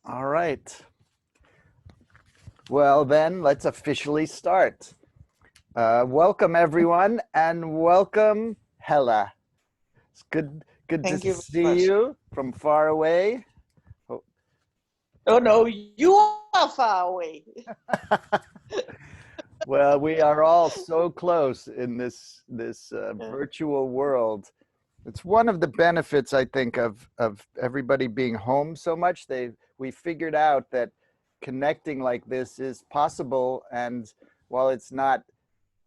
All right. Well, then let's officially start. Welcome, everyone, and welcome, Helle. It's good to Thank you very see much. you from far away. Oh, Oh no, you are far away. well, we are all so close in this Uh, virtual world. It's one of the benefits, I think, of everybody being home so much. We figured out that connecting like this is possible, and while it's not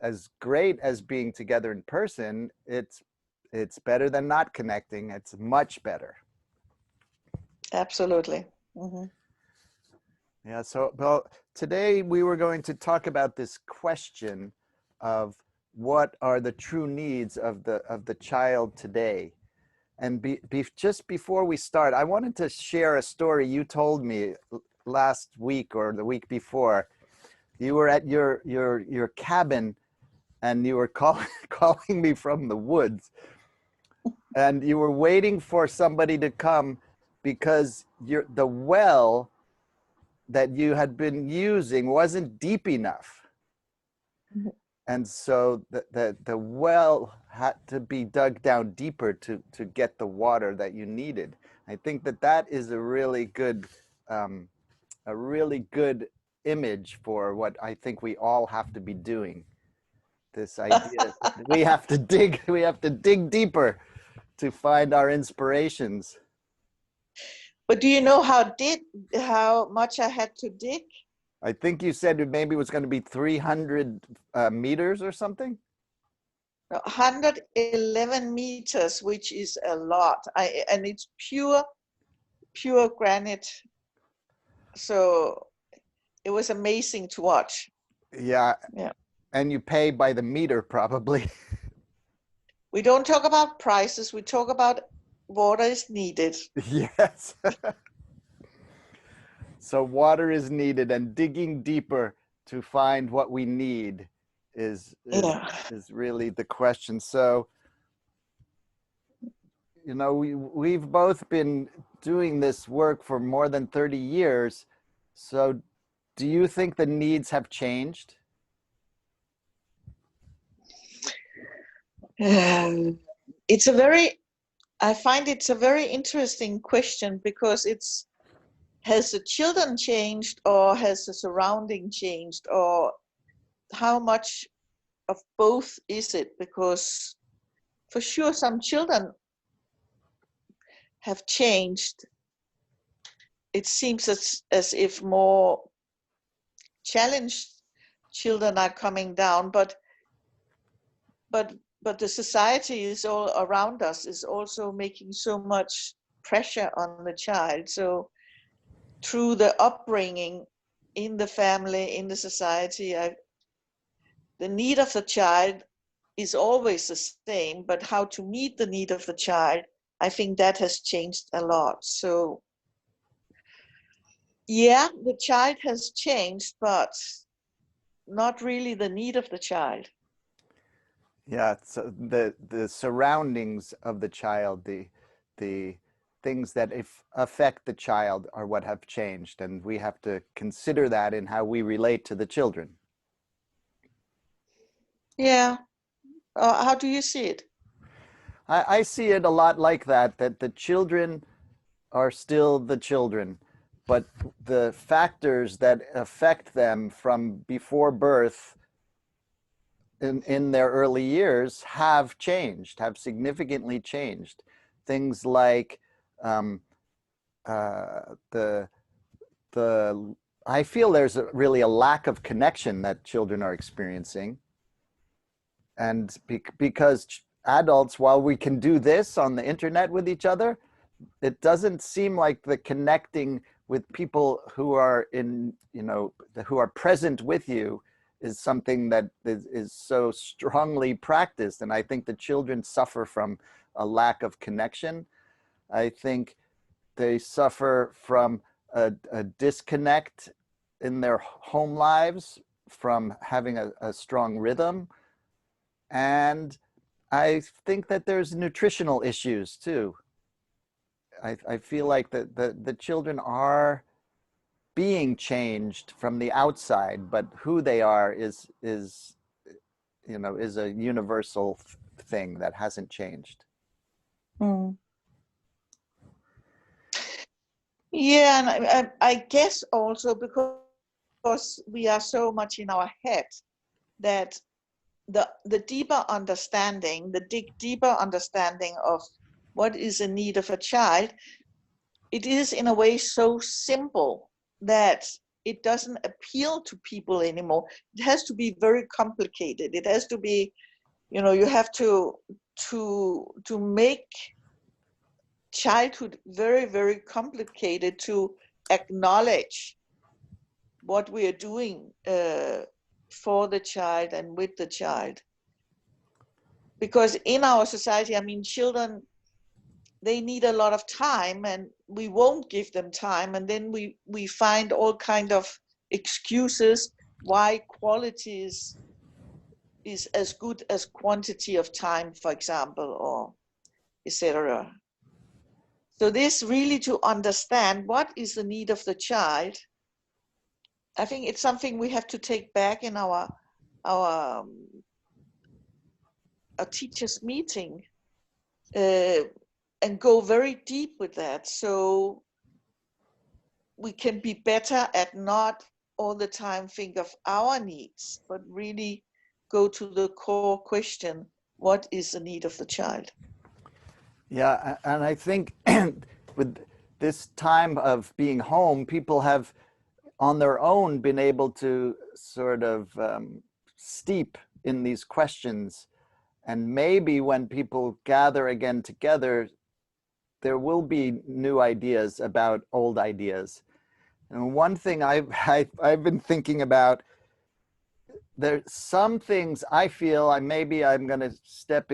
as great as being together in person, it's better than not connecting. It's much better. Absolutely. Hmm. Yeah, so well, today we were going to talk about this question of what are the true needs of the child today. And just before we start, I wanted to share a story you told me last week or the week before. You were at your cabin and you were calling me from the woods, and you were waiting for somebody to come because the well that you had been using wasn't deep enough. And so the well had to be dug down deeper to get the water that you needed. I think that is um, a really good image for what I think we all have to be doing. This idea we have to dig deeper to find our inspirations. But do you know how much I had to dig? I think you said it maybe was going to be 300 meters or something. No, 111 meters, which is a lot. And it's pure granite. So it was amazing to watch. Yeah, Yeah. and you pay by the meter probably. We don't talk about prices. We talk about water is needed. Yes. So water is needed, and digging deeper to find what we need is is Yeah. is really the question. So, we've both been doing this work for more than 30 years. So, do you think the needs have changed? It's a very I find it's a very interesting question because has the children changed or has the surrounding changed or how much of both is it? Because for sure some children have changed. It seems as if more challenged children are coming down, but but the society is all around us is also making so much pressure on the child. So through the upbringing in the family, in the society, the need of the child is always the same, but how to meet the need of the child, I think that has changed a lot. So, yeah, the child has changed, but not really the need of the child. Yeah, so the surroundings of the child, the things that if affect the child are what have changed, and we have to consider that in how we relate to the children. Yeah. How do you see it? I see it a lot like that the children are still the children, but the factors that affect them from before birth in their early years have significantly changed. Things like um, the the I feel there's really a lack of connection that children are experiencing, and because adults, while we can do this on the internet with each other, it doesn't seem like the connecting with people who are who are present with you is something that is so strongly practiced. And I think the children suffer from a lack of connection. I think they suffer from a disconnect in their home lives from having a strong rhythm. And I think that there's nutritional issues too. I feel like the children are being changed from the outside, but who they are is is a universal thing that hasn't changed. Mm. Yeah, and I guess also because we are so much in our head that the deeper understanding, the deeper understanding of what is a need of a child, it is in a way so simple that it doesn't appeal to people anymore. It has to be very complicated. It has to be, you have to make childhood very, very complicated to acknowledge what we are doing for the child and with the child. Because in our society, I mean, children, they need a lot of time, and we won't give them time, and then we find all kind of excuses why quality is as good as quantity of time, for example, or etc. So this really to understand what is the need of the child, I think it's something we have to take back in our a teachers meeting, and go very deep with that, so we can be better at not all the time think of our needs, but really go to the core question: what is the need of the child? Yeah, and I think with this time of being home, people have on their own been able to sort of steep in these questions. And maybe when people gather again together, there will be new ideas about old ideas. And one thing I've been thinking about, there's some things I feel I'm going to step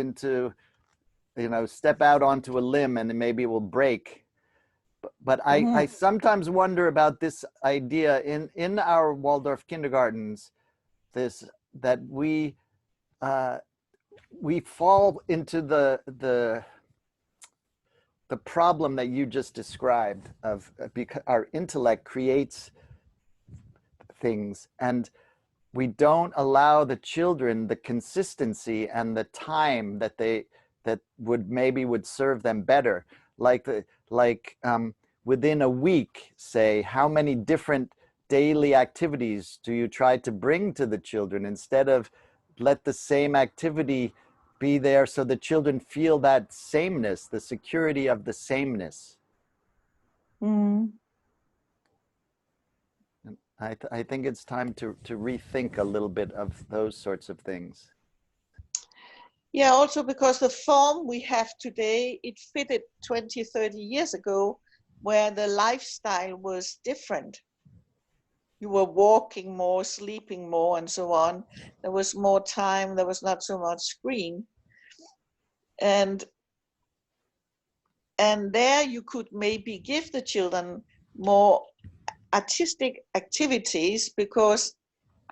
out onto a limb and maybe it will break. But I Mm-hmm. sometimes wonder about this idea in our Waldorf kindergartens, this that we fall into the problem that you just described of because our intellect creates things and we don't allow the children the consistency and the time that would serve them better, like within a week, say, how many different daily activities do you try to bring to the children instead of let the same activity be there so the children feel that sameness, the security of the sameness. Mm-hmm. I think it's time to rethink a little bit of those sorts of things. Yeah, also because the form we have today, it fitted 20, 30 years ago, where the lifestyle was different. You were walking more, sleeping more, and so on. There was more time, there was not so much screen. And there you could maybe give the children more artistic activities because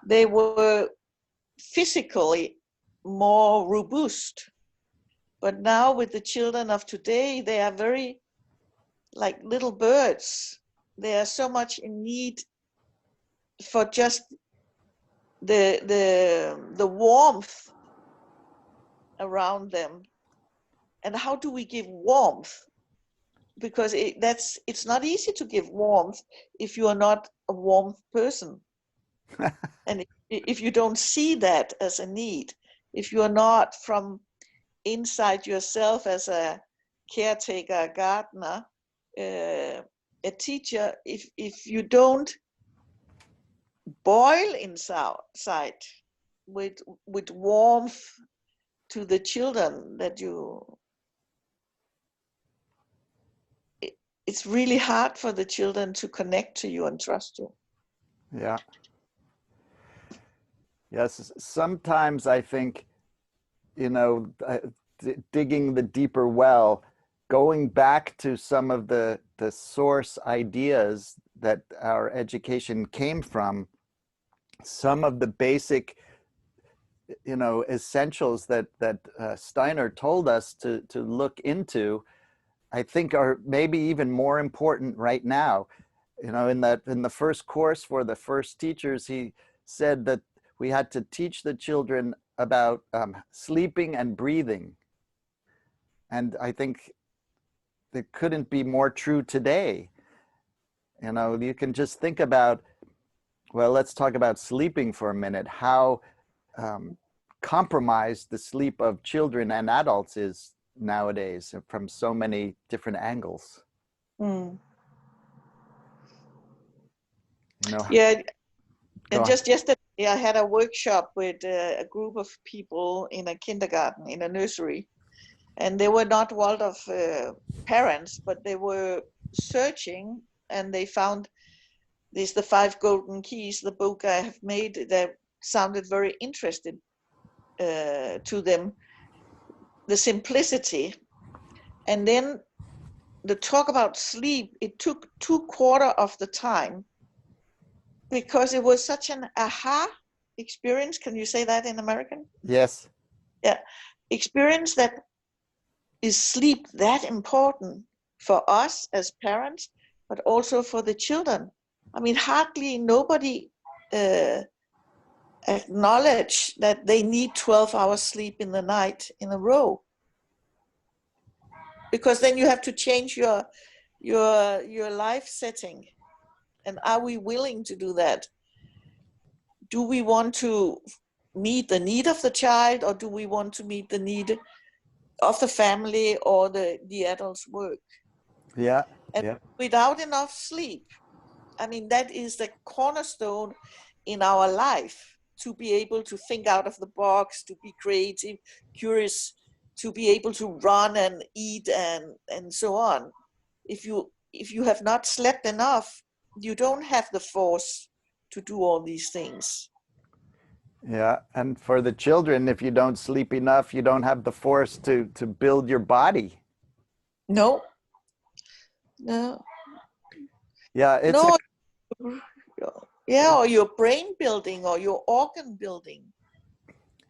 they were physically more robust. But now with the children of today, they are very like little birds. They are so much in need for just the warmth around them. And how do we give warmth? Because it's not easy to give warmth if you are not a warm person, and if you don't see that as a need, if you are not from inside yourself as a caretaker, a gardener, a teacher, if you don't boil inside with warmth to the children, that it's really hard for the children to connect to you and trust you. Yeah. Yes. Sometimes I think, you know, digging the deeper well, going back to some of the source ideas that our education came from, some of the basic, essentials that Steiner told us to look into, I think are maybe even more important right now. you know, in the first course for the first teachers, he said that we had to teach the children about sleeping and breathing. And I think it couldn't be more true today. You know, you can just think about, well, let's talk about sleeping for a minute, how compromised the sleep of children and adults is nowadays from so many different angles. Mm. You know, Yeah, go and on. just yesterday I had a workshop with a group of people in a kindergarten, in a nursery, and they were not a lot of parents, but they were searching, and they found this, The Five Golden Keys, the book I have made, that sounded very interesting to them, the simplicity. And then the talk about sleep, it took 2/4 of the time, because it was such an aha experience. Can you say that in American? Yes. Yeah. Experience that, is sleep that important for us as parents, but also for the children? I mean, hardly nobody acknowledge that they need 12 hours sleep in the night in a row, because then you have to change your life setting. And are we willing to do that? Do we want to meet the need of the child, or do we want to meet the need of the family or the adult's work? Yeah. And Yeah. without enough sleep, I mean, that is the cornerstone in our life, to be able to think out of the box, to be creative, curious, to be able to run and eat and so on. If you have not slept enough, you don't have the force to do all these things. Yeah. And for the children, if you don't sleep enough, you don't have the force to build your body. No, no, Yeah. It's a no. Yeah, or your brain building or your organ building.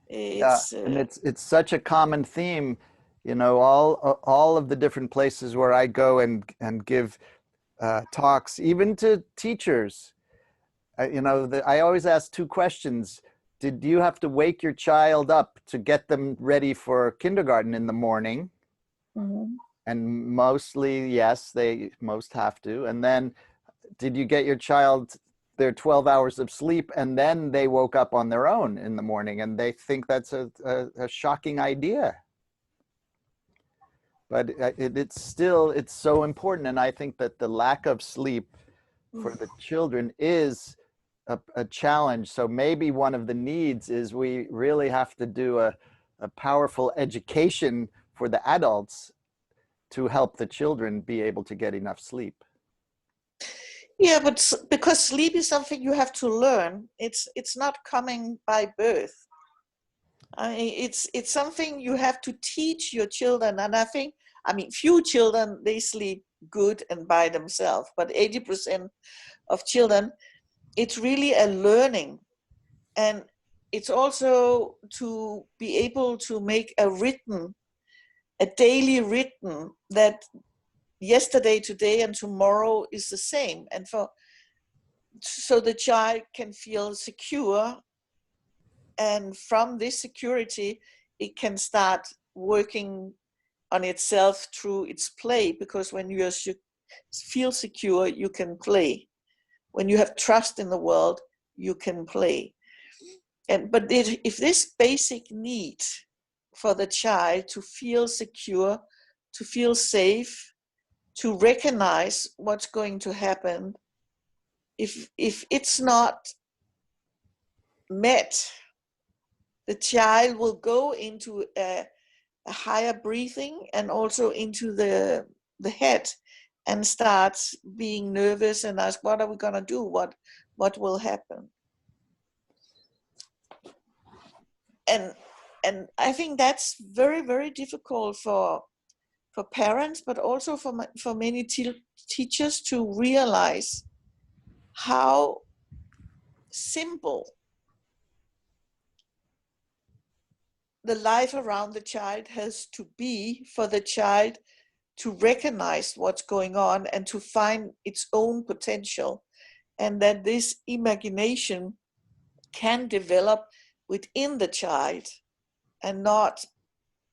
Yeah, It's and it's such a common theme, you know, all of the different places where I go and give talks, even to teachers. You know, I always ask two questions. Did you have to wake your child up to get them ready for kindergarten in the morning? Mhm. And mostly, yes, they most have to. And then, did you get your child their 12 hours of sleep and then they woke up on their own in the morning? And they think that's a shocking idea. But it's so important. And I think that the lack of sleep for the children is a challenge. So maybe one of the needs is we really have to do a powerful education for the adults to help the children be able to get enough sleep. Yeah, but because sleep is something you have to learn. It's not coming by birth. It's something you have to teach your children. And I mean, few children, they sleep good and by themselves, but 80% of children, it's really a learning. And it's also to be able to make a daily rhythm, that yesterday, today, and tomorrow is the same. And so the child can feel secure, and from this security, it can start working on itself through its play. Because when you feel secure, you can play. When you have trust in the world, you can play. But if this basic need for the child to feel secure, to feel safe, to recognize what's going to happen, if it's not met, the child will go into a higher breathing, and also into the head, and start being nervous and ask, what are we going to do? What will happen? And I think that's very, very difficult for parents, but also for many teachers to realize how simple the life around the child has to be for the child to recognize what's going on and to find its own potential, and that this imagination can develop within the child and not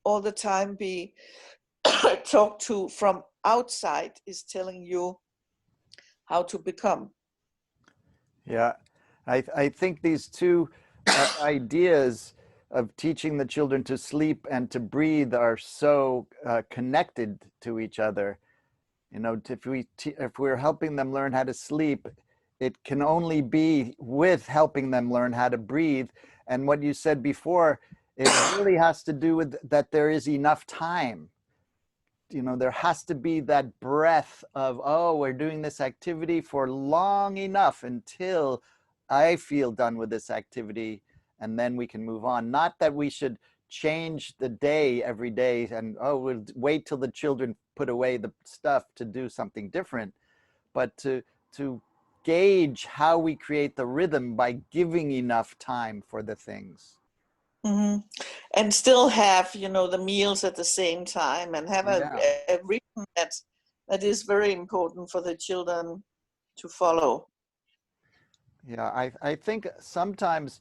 all the time be talked to from outside is telling you how to become. Yeah, I think these two ideas of teaching the children to sleep and to breathe are so connected to each other. You know, if we're helping them learn how to sleep, it can only be with helping them learn how to breathe. And what you said before, it really has to do with that there is enough time. You know, there has to be that breath of, oh, we're doing this activity for long enough until I feel done with this activity, and then we can move on. Not that we should change the day every day and, oh, we'll wait till the children put away the stuff to do something different, but to gauge how we create the rhythm by giving enough time for the things. Mm-hmm. And still have, you know, the meals at the same time, and have Yeah. a rhythm that is very important for the children to follow. Yeah, I think sometimes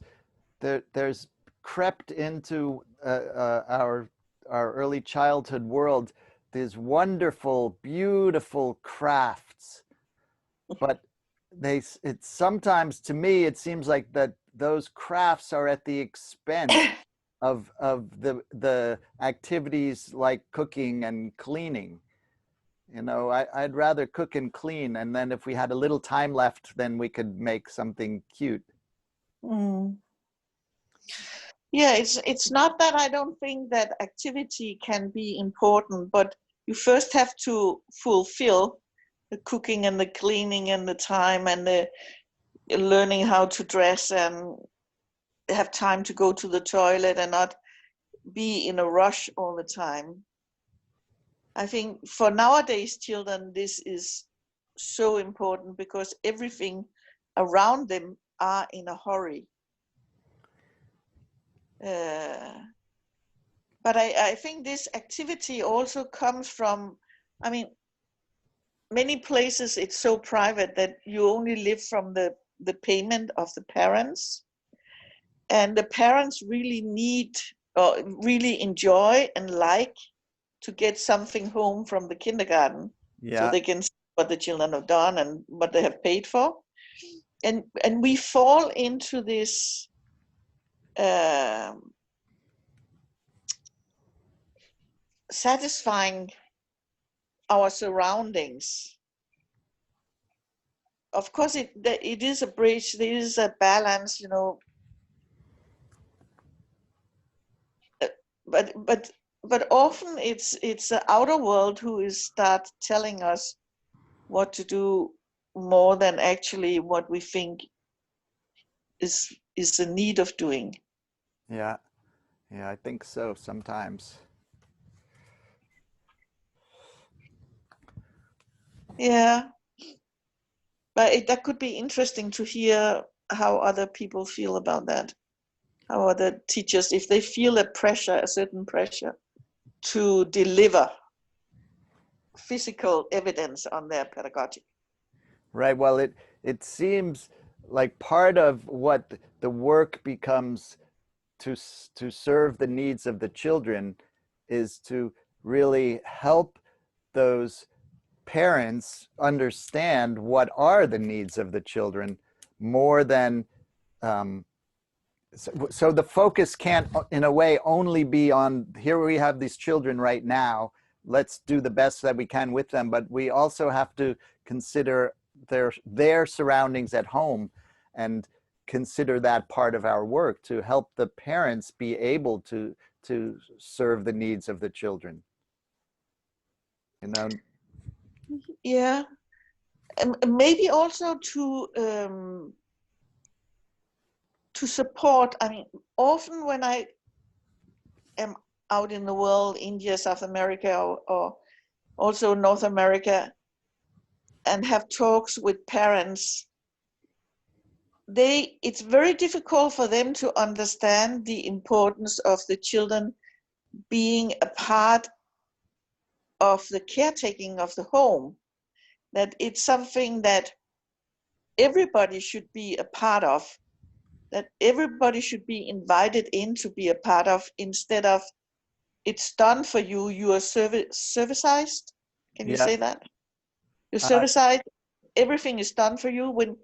there's crept into our early childhood world these wonderful, beautiful crafts, but it sometimes, to me, it seems like that those crafts are at the expense of the activities like cooking and cleaning. You know, I'd rather cook and clean, and then if we had a little time left, then we could make something cute. Mm. Yeah, it's not that I don't think that activity can be important, but you first have to fulfill the cooking and the cleaning and the time and the learning how to dress and have time to go to the toilet and not be in a rush all the time. I think for nowadays children, this is so important because everything around them are in a hurry. Uh, but I think this activity also comes from, I mean, many places it's so private that you only live from the payment of the parents. And the parents really need or really enjoy and like to get something home from the kindergarten so Yeah. they can see what the children have done and what they have paid for. And we fall into this um, satisfying our surroundings. Of course, it is a bridge. There is a balance, you know. But often it's the outer world who is start telling us what to do more than actually what we think is the need of doing. Yeah. Yeah, I think so sometimes. Yeah, but that could be interesting to hear how other people feel about that. How other teachers, if they feel a pressure, a certain pressure to deliver physical evidence on their pedagogy. Right. Well, it seems like part of what the work becomes to serve the needs of the children is to really help those parents understand what are the needs of the children more than um, so the focus can't in a way only be on here we have these children right now, let's do the best that we can with them, but we also have to consider their surroundings at home and consider that part of our work to help the parents be able to serve the needs of the children, you know. Yeah, and maybe also to support. I mean, often when I am out in the world, India, South America, or also North America, and have talks with parents, it's very difficult for them to understand the importance of the children being a part of the caretaking of the home, that it's something that everybody should be a part of, that everybody should be invited in to be a part of, instead of it's done for you, you are servicized. Can you Yeah. say that? You're Uh, servicized, everything is done for you. When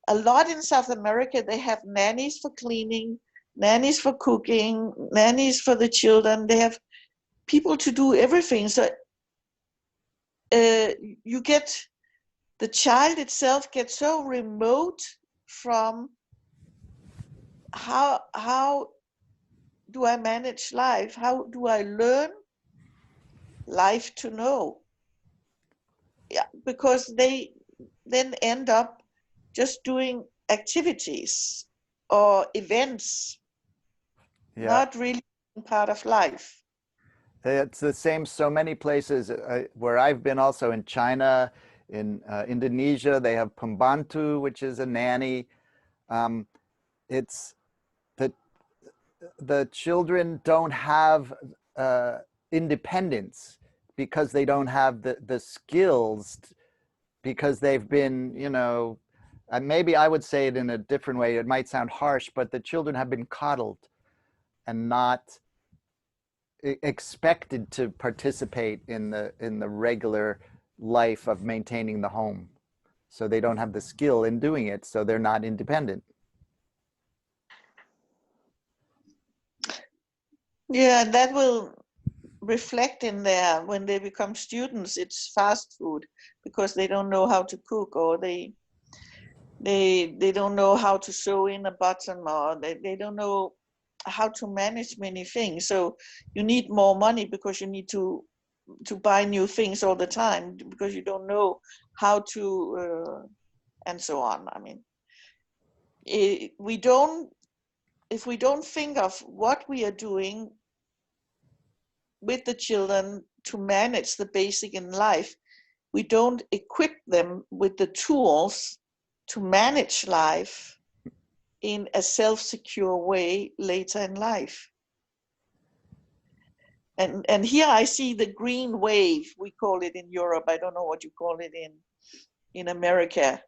a lot in South America, they have nannies for cleaning, nannies for cooking, nannies for the children. They have people to do everything. So you get, the child itself gets so remote from how do I manage life? How do I learn life to know? Yeah, because they then end up just doing activities or events, yeah. not really part of life. It's the same so many places where I've been, also in China, in Indonesia. They have pembantu, which is a nanny. Um, it's the children don't have uh, independence because they don't have the skills, because they've been, maybe I would say it in a different way. It might sound harsh, but the children have been coddled and not expected to participate in the regular life of maintaining the home. So they don't have the skill in doing it, so they're not independent. Yeah, and that will reflect in there when they become students. It's fast food because they don't know how to cook, or they don't know how to sew in a button, or they don't know how to manage many things. So you need more money because you need to buy new things all the time because you don't know how to and so on. I mean, we don't, if we don't think of what we are doing with the children to manage the basic in life, we don't equip them with the tools to manage life in a self-secure way later in life. And here I see the green wave, we call it in Europe. I don't know what you call it in America.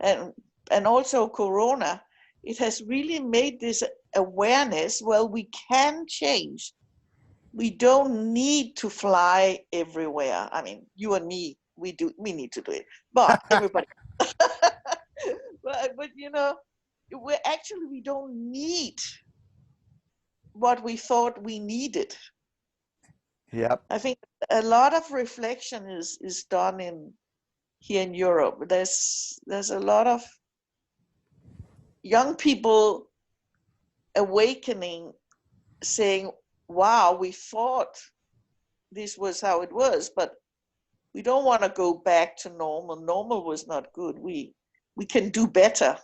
And also Corona, it has really made this awareness, well, we can change. We don't need to fly everywhere. I mean, you and me, we need to do it, but everybody. but we don't need what we thought we needed. Yep. I think a lot of reflection is done here in Europe. There's a lot of young people awakening, saying, wow, we thought this was how it was, but we don't want to go back to normal. Normal was not good. We can do better.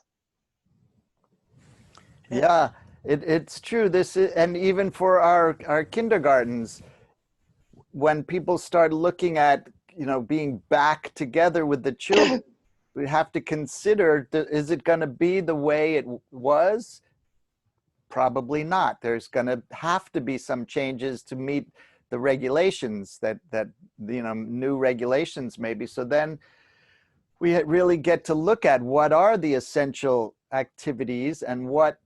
Yeah. Yeah, it's true. This is, and even for our kindergartens, when people start looking at, being back together with the children, we have to consider, is it going to be the way it was? Probably not. There's going to have to be some changes to meet the regulations that new regulations maybe. So then we really get to look at what are the essential activities and what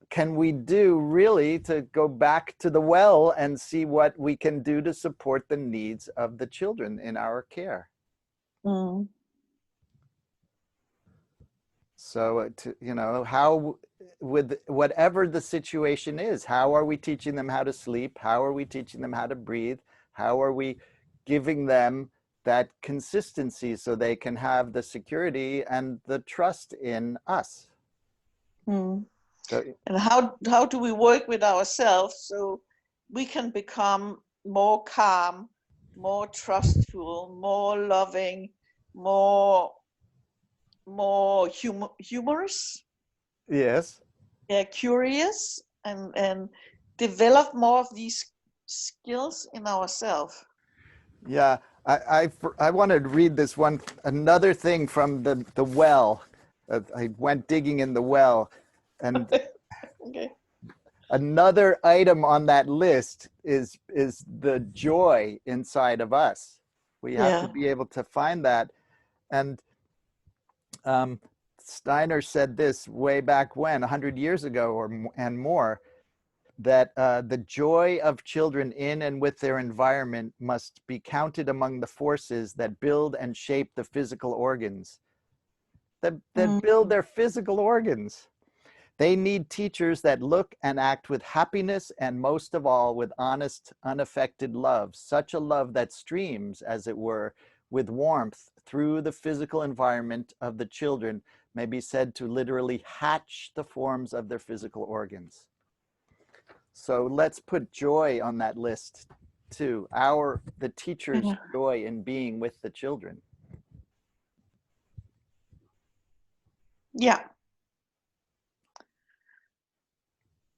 can we do really to go back to the well and see what we can do to support the needs of the children in our care. Mm. So, how, with whatever the situation is, how are we teaching them how to sleep? How are we teaching them how to breathe? How are we giving them that consistency so they can have the security and the trust in us? Mm. So, And how do we work with ourselves so we can become more calm, more trustful, more loving, more humorous, yes. yeah, curious, and develop more of these skills in ourselves. Yeah, I wanted to read this another thing from the well. I went digging in the well, and Okay. another item on that list is the joy inside of us. We have to Yeah. be able to find that. And um, Steiner said this way back when, 100 years ago and more, that the joy of children in and with their environment must be counted among the forces that build and shape the physical organs, that build Mm. their physical organs. They need teachers that look and act with happiness and most of all with honest, unaffected love, such a love that streams, as it were, with warmth through the physical environment of the children, may be said to literally hatch the forms of their physical organs. So let's put joy on that list too. The teacher's Yeah. joy in being with the children. Yeah.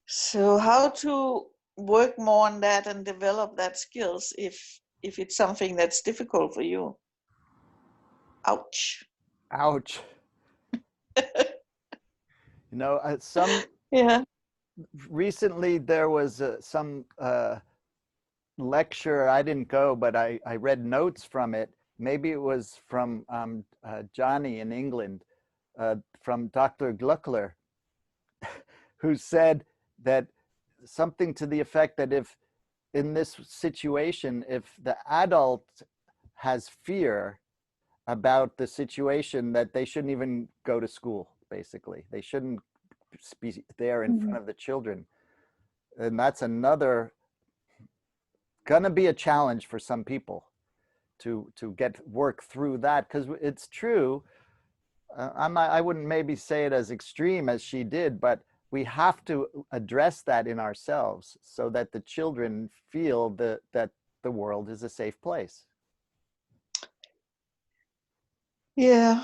So how to work more on that and develop that skills if it's something that's difficult for you? Ouch. Ouch. You know, some Yeah. recently there was some lecture. I didn't go, but I read notes from it. Maybe it was from Johnny in England, from Dr. Gluckler, who said that something to the effect that if in this situation, if the adult has fear about the situation, that they shouldn't even go to school, basically. They shouldn't be there in front Mhm. of the children. And that's another, gonna be a challenge for some people to get work through that, because it's true. I wouldn't maybe say it as extreme as she did, but we have to address that in ourselves so that the children feel that the world is a safe place. Yeah.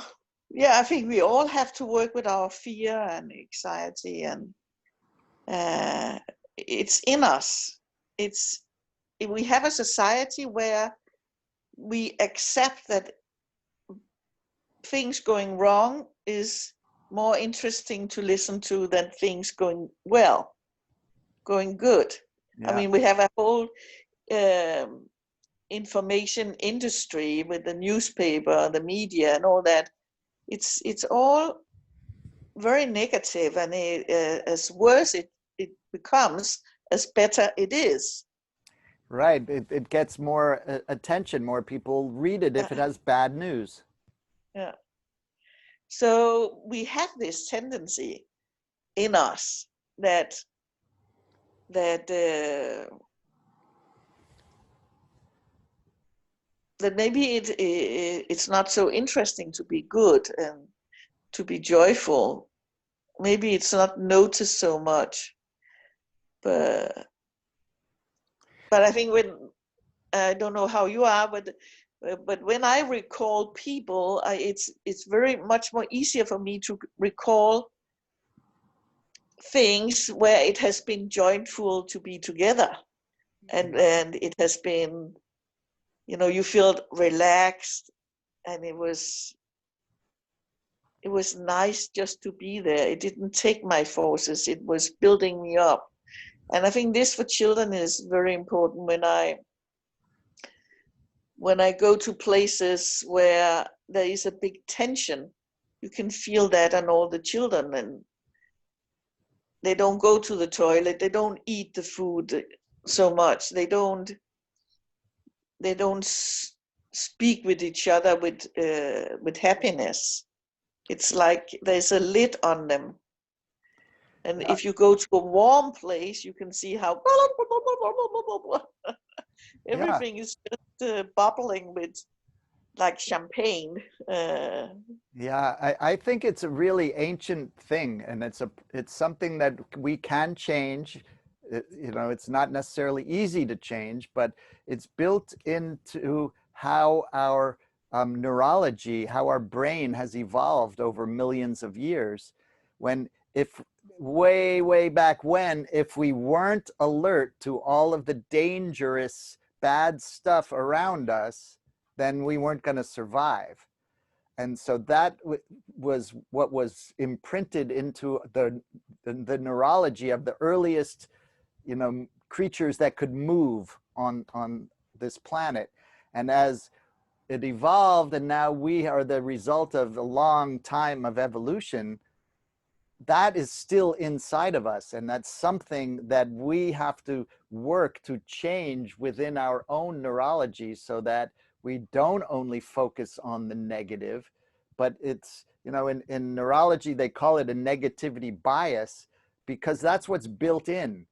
Yeah, I think we all have to work with our fear and anxiety, and it's in us. It's we have a society where we accept that things going wrong is more interesting to listen to than things going well, going good. I Yeah. mean, we have a whole um, information industry with the newspaper, the media, and all that. It's all very negative, and as worse it becomes, as better it is. Right. It gets more attention. More people read it if it Uh, has bad news. yeah. So we have this tendency in us that that that maybe it's not so interesting to be good and to be joyful. Maybe it's not noticed so much, but I think when I don't know how you are, but when I recall people, it's very much more easier for me to recall things where it has been joyful to be together, Yeah. and it has been, you feel relaxed, and it was nice just to be there. It didn't take my forces, it was building me up. And I think this for children is very important. When I go to places where there is a big tension, you can feel that on all the children, and they don't go to the toilet, they don't eat the food so much, they don't speak with each other with happiness. It's like there's a lid on them. And Yeah. if you go to a warm place, you can see how Yeah. everything is just bubbling with like champagne. Yeah, I think it's a really ancient thing, and it's something that we can change. You know, it's not necessarily easy to change, but it's built into how our neurology, how our brain has evolved over millions of years. When if way back when, if we weren't alert to all of the dangerous, bad stuff around us, then we weren't going to survive. And so that was what was imprinted into the neurology of the earliest creatures that could move on this planet. And as it evolved, and now we are the result of a long time of evolution, that is still inside of us, and that's something that we have to work to change within our own neurology, so that we don't only focus on the negative, but it's, in neurology they call it a negativity bias, because that's what's built in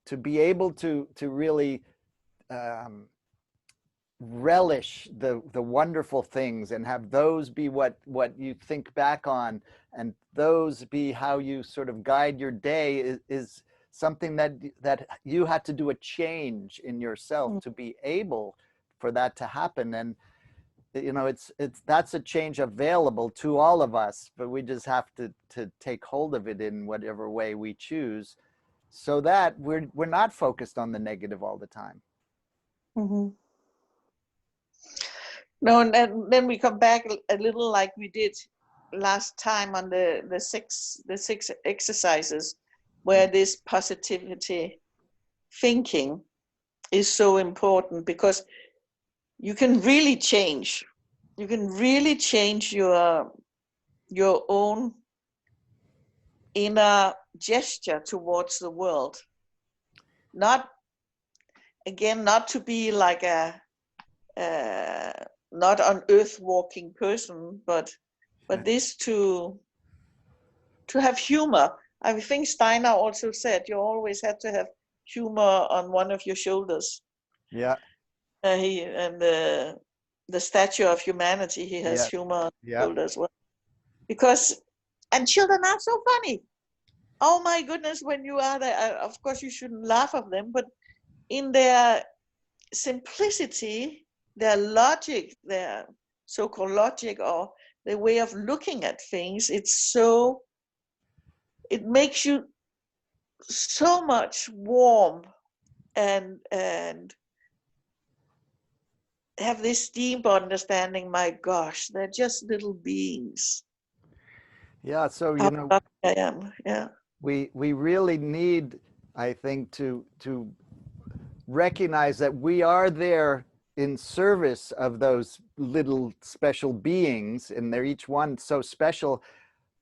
to be able to really relish the wonderful things, and have those be what you think back on, and those be how you sort of guide your day, is something that you had to do a change in yourself to be able for that to happen. And it's that's a change available to all of us, but we just have to take hold of it in whatever way we choose, so that we're not focused on the negative all the time. Mm-hmm. No, and then we come back a little like we did last time on the six exercises, where this positivity thinking is so important, because you can really change. You can really change your own inner gesture towards the world. Not to be like a not an earth walking person, but this to have humor. I think Steiner also said you always had to have humor on one of your shoulders. Yeah. The Statue of Humanity, he has humor on his shoulders as well. Because, and children are so funny. Oh my goodness, when you are there, of course you shouldn't laugh at them, but in their simplicity, their logic, their so-called logic, or the way of looking at things, it makes you so much warm and have this deep understanding. My gosh, they're just little beings. Yeah, so How lucky I am. Yeah. We really need, I think, to recognize that we are there in service of those little special beings, and they're each one so special,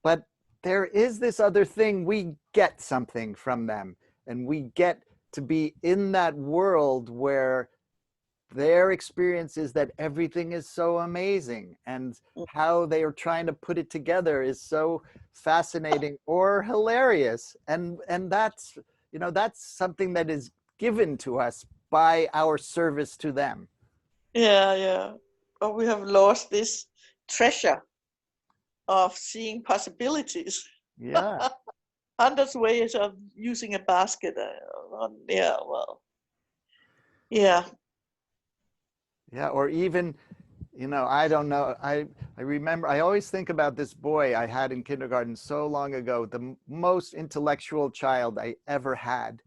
but there is this other thing. We get something from them, and we get to be in that world where their experience is that everything is so amazing, and how they are trying to put it together is so fascinating or hilarious, and that's that's something that is given to us by our service to them. Yeah. But we have lost this treasure of seeing possibilities. Yeah. Hundreds ways of using a basket. Yeah, well, yeah. Yeah, or even, I don't know. I remember, I always think about this boy I had in kindergarten so long ago, the most intellectual child I ever had.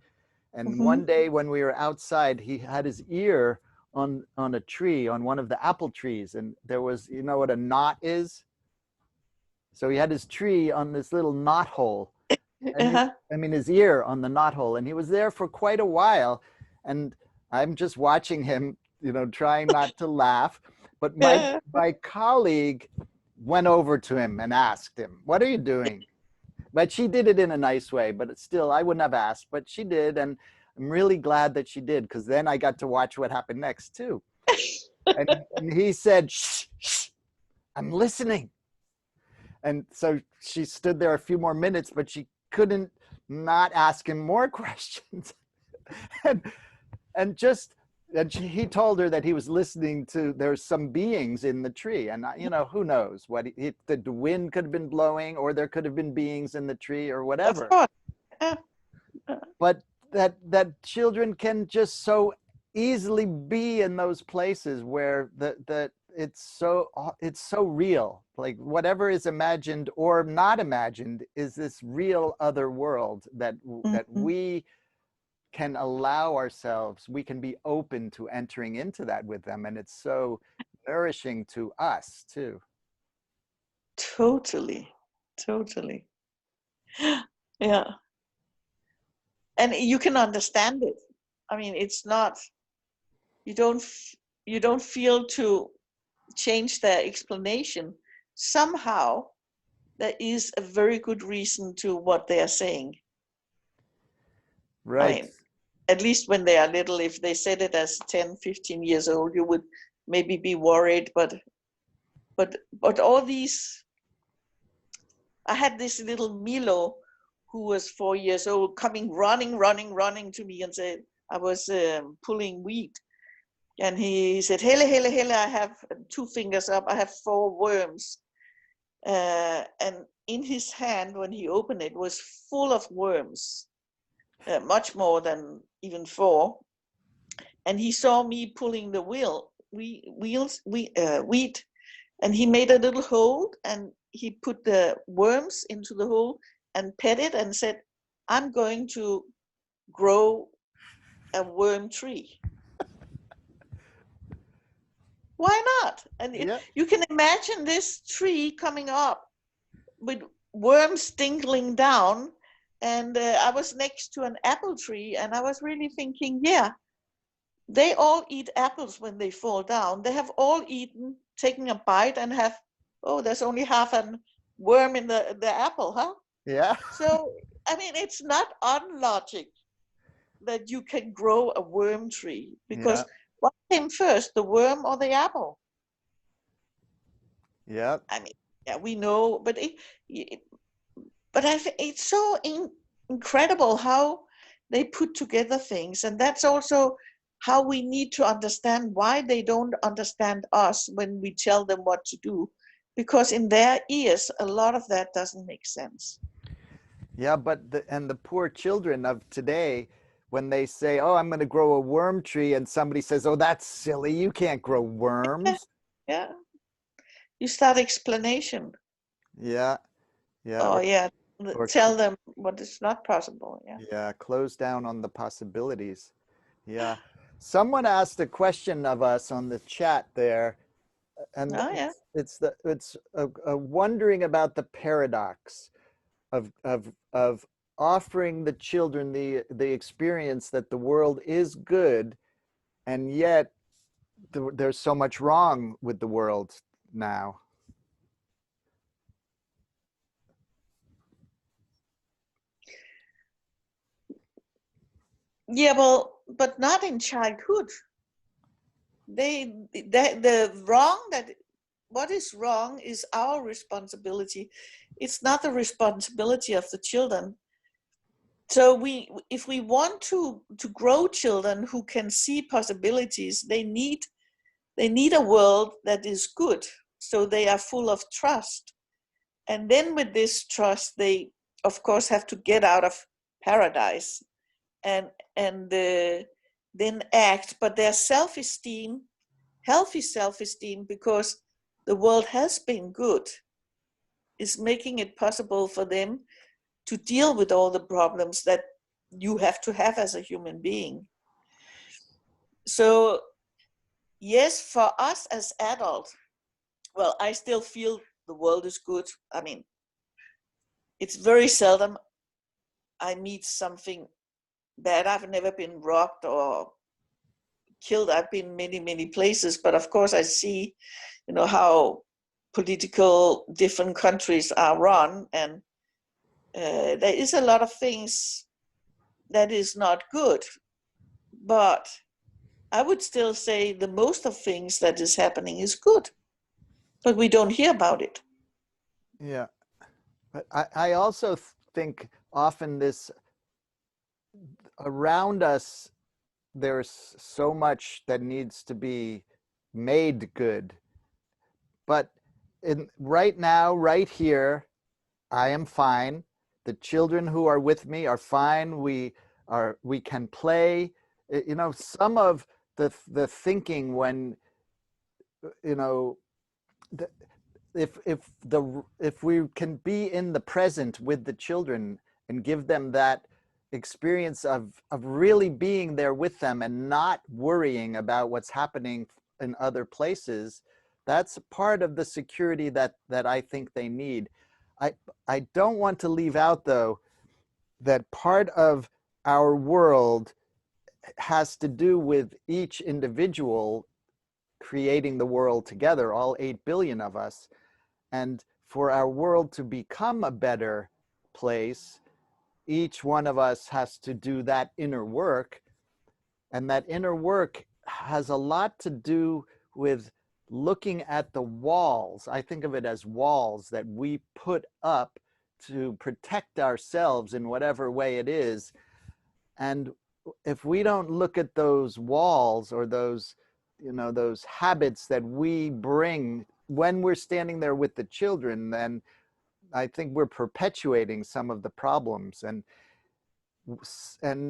And one day when we were outside, he had his ear on a tree, on one of the apple trees. And there was, you know what a knot is? So he had his tree on this little knot hole. And his ear on the knot hole. And he was there for quite a while. And I'm just watching him, trying not to laugh. But my colleague went over to him and asked him, "What are you doing?" But she did it in a nice way, but still, I wouldn't have asked, but she did. And I'm really glad that she did, because then I got to watch what happened next too. And he said, "Shh, shh, I'm listening." And so she stood there a few more minutes, but she couldn't not ask him more questions. and he told her that he was listening to, there's some beings in the tree, and who knows what the wind could have been blowing, or there could have been beings in the tree, or whatever. But that children can just so easily be in those places where it's so real. Like whatever is imagined or not imagined is this real other world that we can allow ourselves, we can be open to entering into that with them. And it's so nourishing to us too. Totally. Yeah. and you can understand it. I mean, it's not, you don't feel to change their explanation. Somehow there is a very good reason to what they are saying. I Right. mean, at least when they are little, if they said it as 10, 15 years old, you would maybe be worried, but all these, I had this little Milo who was 4 years old coming running to me and said, I was pulling wheat. And he said, Helle, Helle, Helle, I have 2 fingers up, I have 4 worms. And in his hand, when he opened it, was full of worms, much more than even 4. And he saw me pulling the wheat, and he made a little hole, and he put the worms into the hole and pet it and said, I'm going to grow a worm tree. Why not? And Yeah. you can imagine this tree coming up with worms dingling down. And I was next to an apple tree, and I was really thinking, yeah, they all eat apples when they fall down. They have all eaten, taken a bite, and have, oh, there's only half a worm in the apple, huh? Yeah. So, I mean, it's not unlogic that you can grow a worm tree, Yeah. because what came first, the worm or the apple? Yeah. I mean, yeah, we know, but but it's so incredible how they put together things, and that's also how we need to understand why they don't understand us when we tell them what to do, because in their ears a lot of that doesn't make sense. Yeah, but the poor children of today, when they say, "Oh, I'm going to grow a worm tree," and somebody says, "Oh, that's silly. You can't grow Yeah, worms." yeah. You start explanation. Yeah. Yeah. Oh yeah, Or tell them what is not possible. Yeah. yeah, close down on the possibilities. Yeah. Someone asked a question of us on the chat there, and Oh yeah. it's a wondering about the paradox of offering the children the experience that the world is good, and yet there's so much wrong with the world now. Yeah, well, but not in childhood. The wrong that what is wrong is our responsibility. It's not the responsibility of the children. So if we want to grow children who can see possibilities, they need a world that is good, so they are full of trust. And then with this trust, they of course have to get out of paradise and then act, but their self-esteem, healthy self-esteem, because the world has been good, is making it possible for them to deal with all the problems that you have to have as a human being. So yes, for us as adults, well, I still feel the world is good. I mean, it's very seldom I meet something bad. I've never been robbed or killed. I've been many places, but of course I see, how political different countries are run, and there is a lot of things that is not good. But I would still say the most of things that is happening is good, but we don't hear about it. Yeah, but I also think often this around us, there's so much that needs to be made good. But right now, right here, I am fine. The children who are with me are fine. We can play. Some of the thinking when you know the, if we can be in the present with the children and give them that experience of really being there with them and not worrying about what's happening in other places, that's part of the security that I think they need. I I don't want to leave out though that part of our world has to do with each individual creating the world together, all 8 billion of us. And for our world to become a better place, each one of us has to do that inner work. And that inner work has a lot to do with looking at the walls. I think of it as walls that we put up to protect ourselves in whatever way it is. And if we don't look at those walls or those, those habits that we bring when we're standing there with the children, then I think we're perpetuating some of the problems. And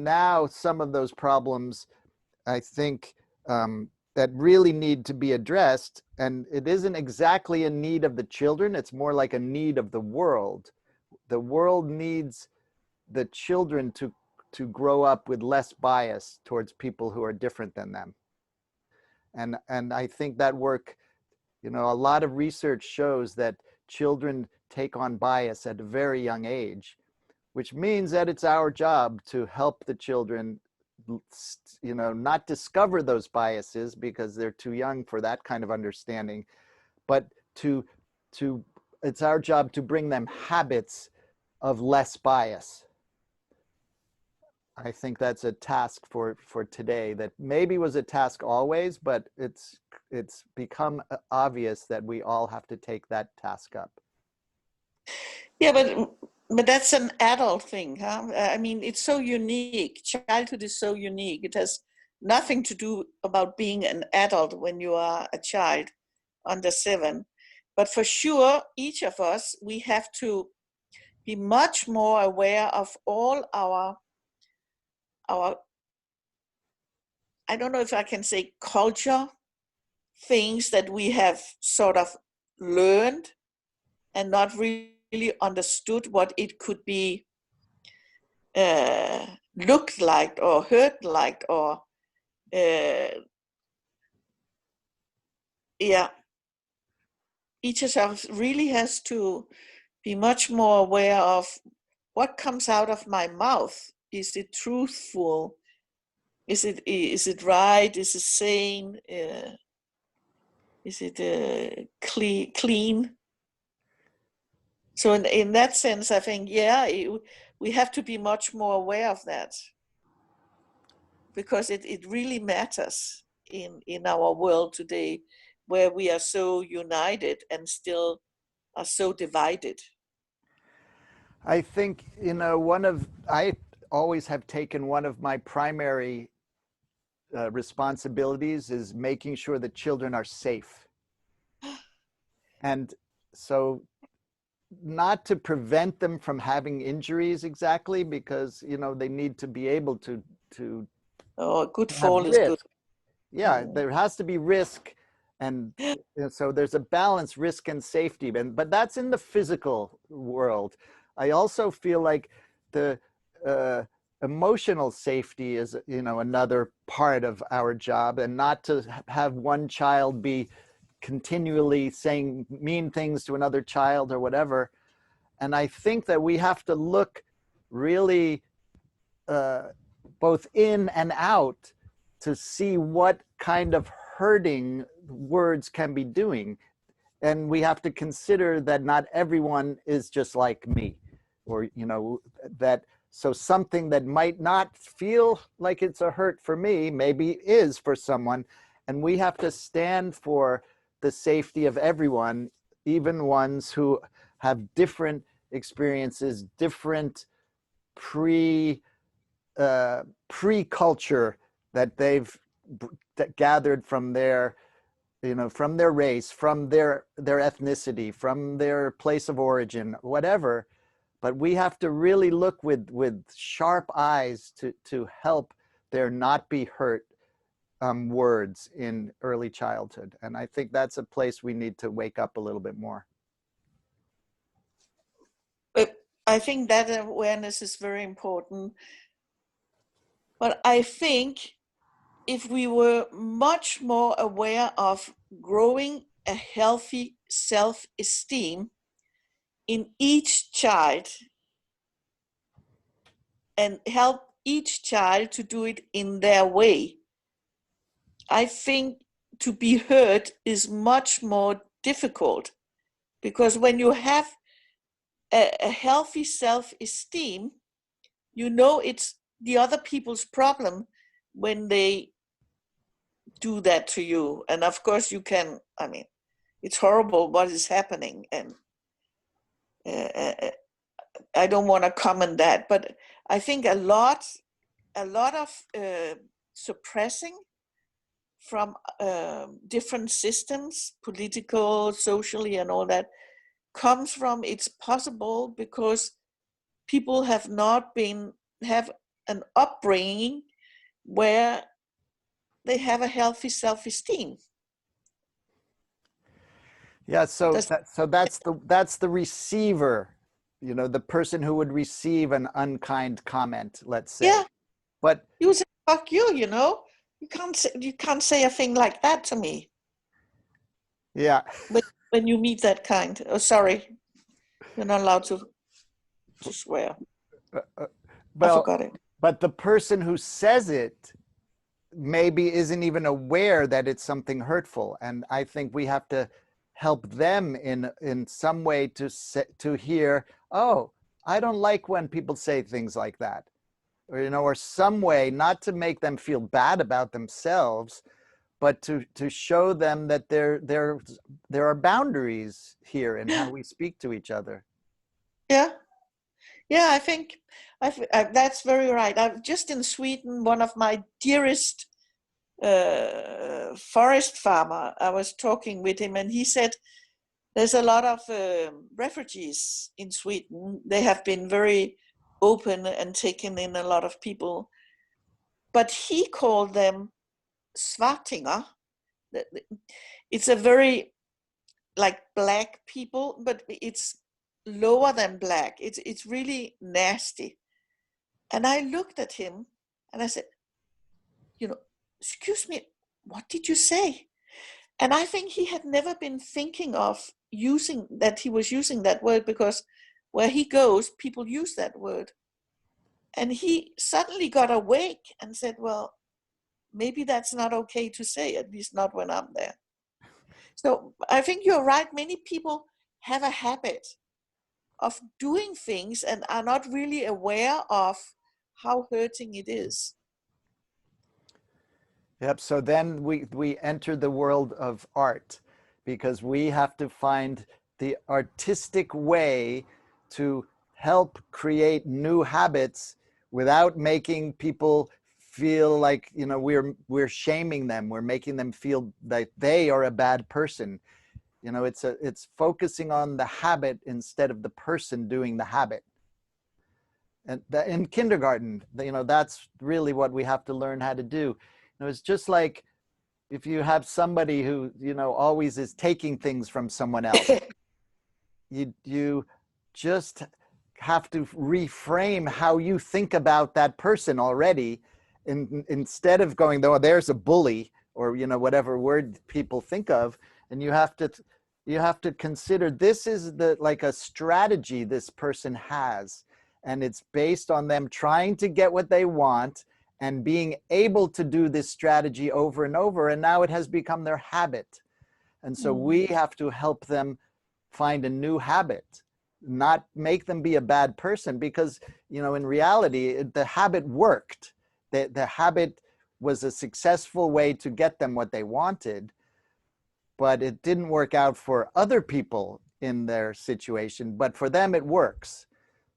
now some of those problems, I think, that really need to be addressed. And it isn't exactly a need of the children. It's more like a need of the world. The world needs the children to grow up with less bias towards people who are different than them. And I think that work, a lot of research shows that children take on bias at a very young age, which means that it's our job to help the children, not discover those biases because they're too young for that kind of understanding, but to it's our job to bring them habits of less bias. I think that's a task for today that maybe was a task always, but it's become obvious that we all have to take that task up. Yeah, but that's an adult thing, huh? I mean, it's so unique. Childhood is so unique. It has nothing to do about being an adult when you are a child under 7. But for sure, each of us, we have to be much more aware of all our I don't know if I can say culture, things that we have sort of learned and not really understood what it could be looked like or heard like, or yeah, each of us really has to be much more aware of what comes out of my mouth. Is it truthful? Is it right? Is it sane? Is it clean? So in that sense, I think, we have to be much more aware of that, because it really matters in our world today, where we are so united and still are so divided. I think, I always have taken one of my primary responsibilities is making sure that children are safe. And so not to prevent them from having injuries exactly, because, they need to be able to Oh, a good have fall is good. risk. Yeah, there has to be risk. And so there's a balance, risk and safety. But that's in the physical world. I also feel like the emotional safety is, another part of our job, and not to have one child be continually saying mean things to another child or whatever. And I think that we have to look really both in and out to see what kind of hurting words can be doing. And we have to consider that not everyone is just like me, or, that so something that might not feel like it's a hurt for me, maybe is for someone. And we have to stand for the safety of everyone, even ones who have different experiences, different pre-culture that they've gathered from their, from their race, from their ethnicity, from their place of origin, whatever. But we have to really look with sharp eyes to help there not be hurt words in early childhood. And I think that's a place we need to wake up a little bit more. But I think that awareness is very important. But I think if we were much more aware of growing a healthy self-esteem in each child, and help each child to do it in their way. I think to be heard is much more difficult, because when you have a healthy self-esteem, you know it's the other people's problem when they do that to you. And of course you can, I mean, it's horrible what is happening, and I don't want to comment that, but I think a lot of suppressing from different systems, political, socially, and all that, comes from, it's possible because people have not have an upbringing where they have a healthy self-esteem. Yeah, so that's the receiver, you know, the person who would receive an unkind comment, let's say. Yeah, But you say fuck you, you know. You can't say a thing like that to me. yeah. When you meet that kind. Oh, sorry, you're not allowed to swear. I Well, forgot it. but the person who says it maybe isn't even aware that it's something hurtful, and I think we have to help them in some way to hear, oh, I don't like when people say things like that, or you know, or some way, not to make them feel bad about themselves, but to show them that there are boundaries here in how we speak to each other. Yeah, yeah. I think that's very right. I've just in Sweden, one of my dearest forest farmer. I was talking with him, and he said there's a lot of refugees in Sweden. They have been very open and taken in a lot of people, but he called them svartingar. It's a very like black people, but it's lower than black. It's really nasty. And I looked at him and I said, you know, excuse me, what did you say? And I think he had never been thinking of using that, he was using that word, because where he goes, people use that word. And he suddenly got awake and said, well, maybe that's not okay to say, at least not when I'm there. So I think you're right. Many people have a habit of doing things and are not really aware of how hurting it is. Yep. So then we enter the world of art, because we have to find the artistic way to help create new habits without making people feel like, you know, we're shaming them. We're making them feel that they are a bad person. You know, it's focusing on the habit instead of the person doing the habit. And in kindergarten, you know, that's really what we have to learn how to do. You know, it's just like if you have somebody who, you know, always is taking things from someone else, you just have to reframe how you think about that person already, instead of going, oh, there's a bully, or you know, whatever word people think of. And you have to consider, this is the like a strategy this person has, and it's based on them trying to get what they want and being able to do this strategy over and over, and now it has become their habit. And so we have to help them find a new habit, not make them be a bad person, because you know, in reality the habit worked. The habit was a successful way to get them what they wanted, but it didn't work out for other people in their situation, but for them it works.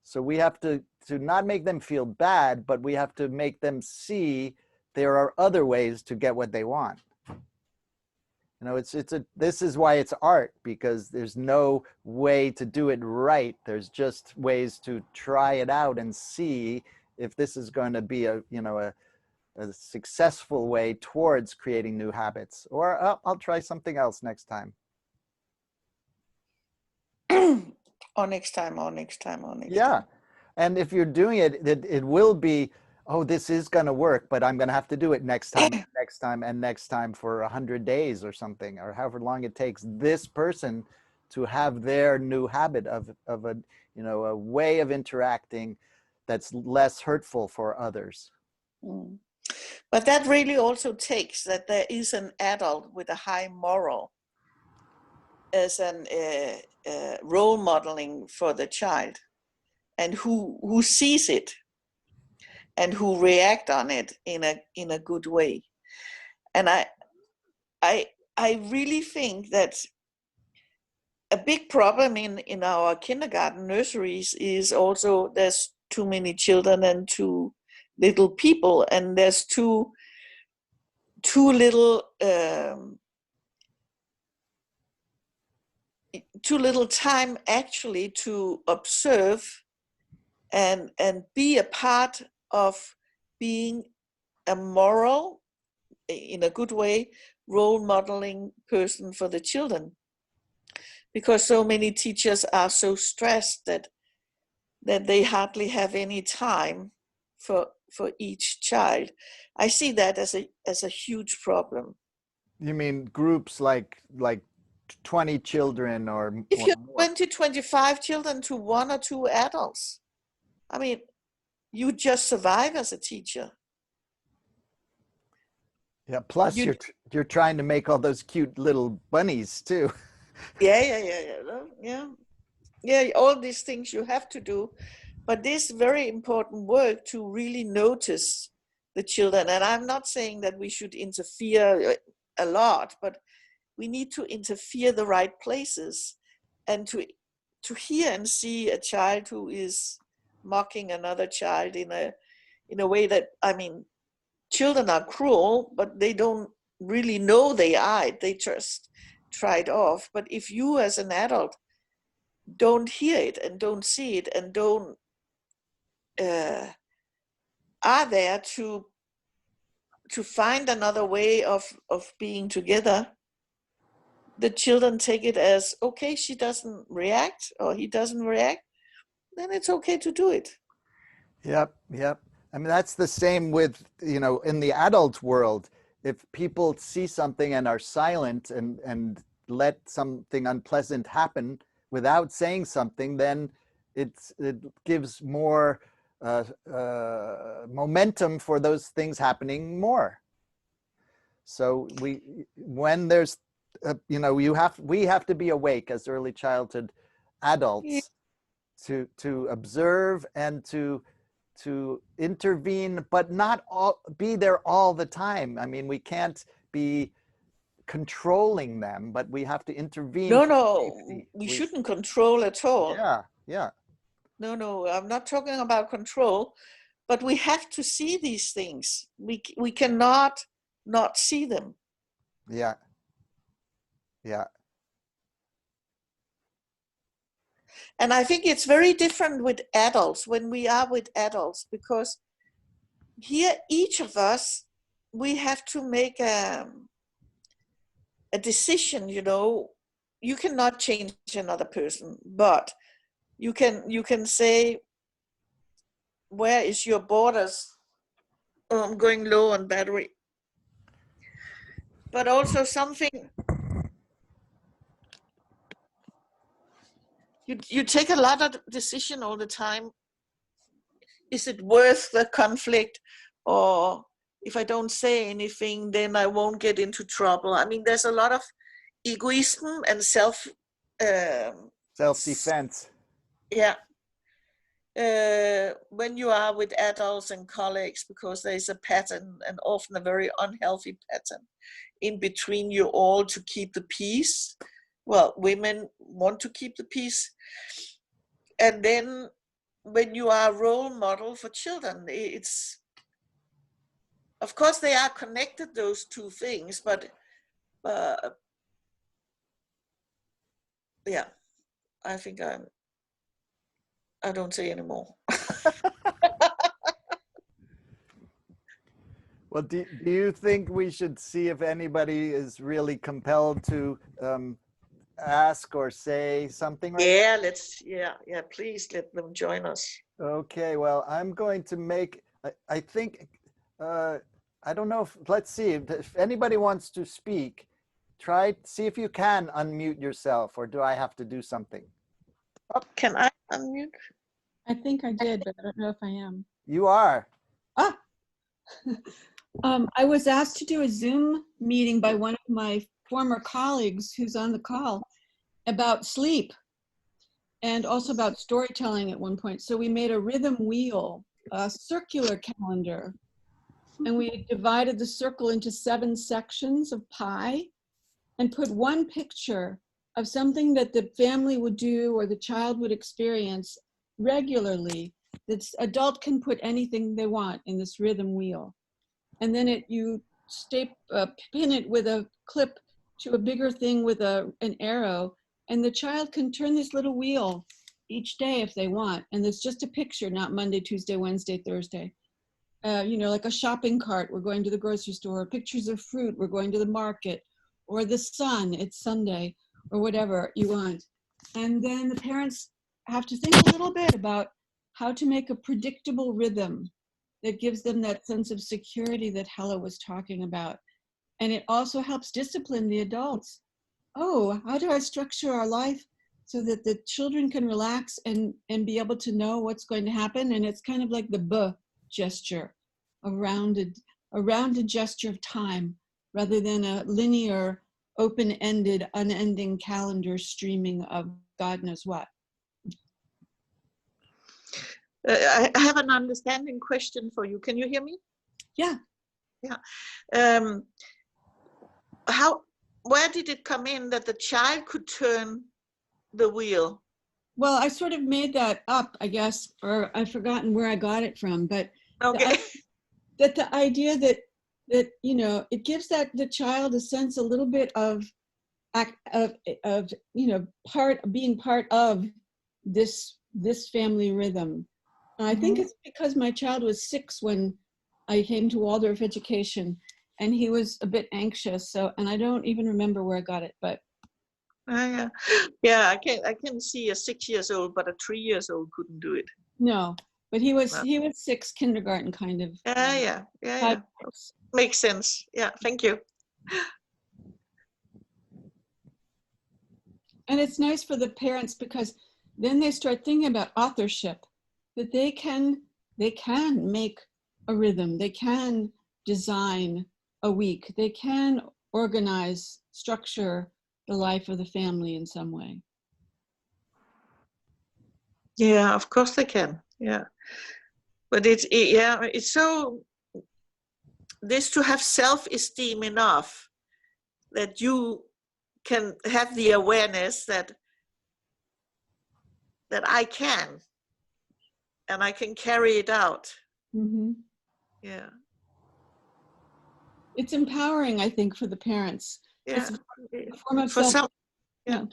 So we have to not make them feel bad, but we have to make them see there are other ways to get what they want. You know, this is why it's art, because there's no way to do it right. There's just ways to try it out and see if this is going to be a, you know, a successful way towards creating new habits, or I'll try something else next time. Or next time, or next time, or next Yeah. time. And if you're doing it, it will be, oh, this is going to work, but I'm going to have to do it next time, and next time, and next time for 100 days or something, or however long it takes this person to have their new habit of a, you know, a way of interacting that's less hurtful for others. Mm. But that really also takes that there is an adult with a high moral as an role modeling for the child, and who sees it and who react on it in a good way. And I really think that a big problem in our kindergarten nurseries is also there's too many children and too little people, and there's too little too little time actually to observe and be a part of being a moral, in a good way, role modeling person for the children, because so many teachers are so stressed that they hardly have any time for each child. I see that as a huge problem. You mean groups like 20 children If or you're more? 20-25 children to 1 or 2 adults, I mean, you just survive as a teacher. Yeah, plus You you're trying to make all those cute little bunnies too. yeah, all these things you have to do, but this very important work to really notice the children. And I'm not saying that we should interfere a lot, but we need to interfere the right places, and to hear and see a child who is mocking another child in a way that, I mean, children are cruel, but they don't really know they are it. They just try it off. But if you as an adult don't hear it and don't see it and don't are there to find another way of being together, the children take it as, okay, she doesn't react or he doesn't react, then it's okay to do it. Yep, yep. I mean, that's the same with, in the adult world. If people see something and are silent and let something unpleasant happen without saying something, then it gives more momentum for those things happening more. So when there's, we have to be awake as early childhood Yeah. adults to observe and to intervene, but not be there all the time. I mean, we can't be controlling them, but we have to intervene No, for no, safety. we shouldn't control at all. Yeah, yeah, No, I'm not talking about control, but we have to see these things. We cannot not see them. yeah, yeah, And I think it's very different with adults, when we are with adults, because here each of us, we have to make a decision. You cannot change another person, but you can say, where is your borders? Oh, I'm going low on battery. But also something, you take a lot of decision all the time. Is it worth the conflict? Or if I don't say anything, then I won't get into trouble. I mean, there's a lot of egoism and um, self-defense. yeah, when you are with adults and colleagues, because there's a pattern, and often a very unhealthy pattern, in between you all to keep the peace. Well, women want to keep the peace. And then when you are a role model for children, it's, of course, they are connected, those two things, but yeah, I think I don't say anymore. Well, do you think we should see if anybody is really compelled to ask or say something right Yeah, please let them join us. now? Okay, well, I'm going to make, I think, I don't know let's see, if anybody wants to speak, see if you can unmute yourself, or do I have to do something? Oh, can I unmute? I think I did, but I don't know if I am. You are. Ah, I was asked to do a Zoom meeting by one of my former colleagues who's on the call about sleep and also about storytelling at one point. So we made a rhythm wheel, a circular calendar, and we divided the circle into 7 sections of pie and put one picture of something that the family would do or the child would experience regularly. This adult can put anything they want in this rhythm wheel. And then you pin it with a clip to a bigger thing with an arrow, and the child can turn this little wheel each day if they want. And it's just a picture, not Monday, Tuesday, Wednesday, Thursday. You know, like a shopping cart, we're going to the grocery store, pictures of fruit, we're going to the market, or the sun, it's Sunday, or whatever you want. And then the parents have to think a little bit about how to make a predictable rhythm that gives them that sense of security that Helle was talking about. And it also helps discipline the adults. Oh, how do I structure our life so that the children can relax and be able to know what's going to happen? And it's kind of like the B gesture, a rounded gesture of time, rather than a linear, open-ended, unending calendar streaming of God knows what. I have an understanding question for you. Can you hear me? Yeah. Yeah. Where did it come in that the child could turn the wheel? Well, I sort of made that up, I guess, or I've forgotten where I got it from, but Okay. the idea that you know, it gives the child a sense a little bit of you know, being part of this family rhythm. I think it's because my child was 6 when I came to Waldorf education, and he was a bit anxious. So, and I don't even remember where I got it, but yeah, I can see a 6-year-old, but a 3-year-old couldn't do it. no. But he was 6, kindergarten kind of. Yeah. Makes sense. Yeah, thank you. And it's nice for the parents because then they start thinking about authorship, that they can make a rhythm, they can design a week, they can organize, structure the life of the family in some way. Yeah, of course they can. Yeah, but it's so this to have self-esteem enough that you can have the awareness that I can, and I can carry it out. Mm-hmm. Yeah. It's empowering, I think, for the parents. Yeah. It's a form of For some. Yeah.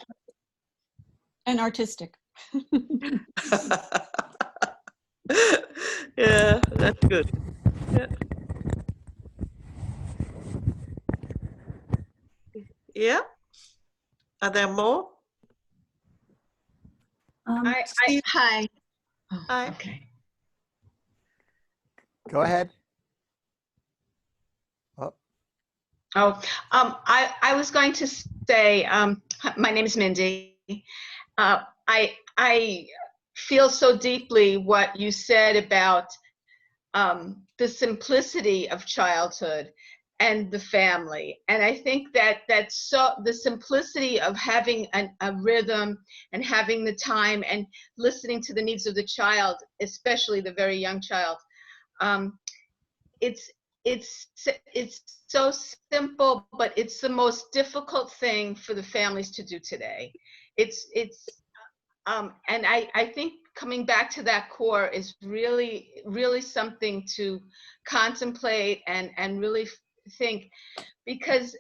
And artistic. Yeah, that's good. Yeah. Yeah. Are there more? Hi. Oh, Hi. okay. Go ahead. I was going to say, my name is Mindy. I feel so deeply what you said about the simplicity of childhood and the family. And I think that's so the simplicity of having a rhythm and having the time and listening to the needs of the child, especially the very young child. It's so simple, but it's the most difficult thing for the families to do today. And I think coming back to that core is really, really something to contemplate and really think, because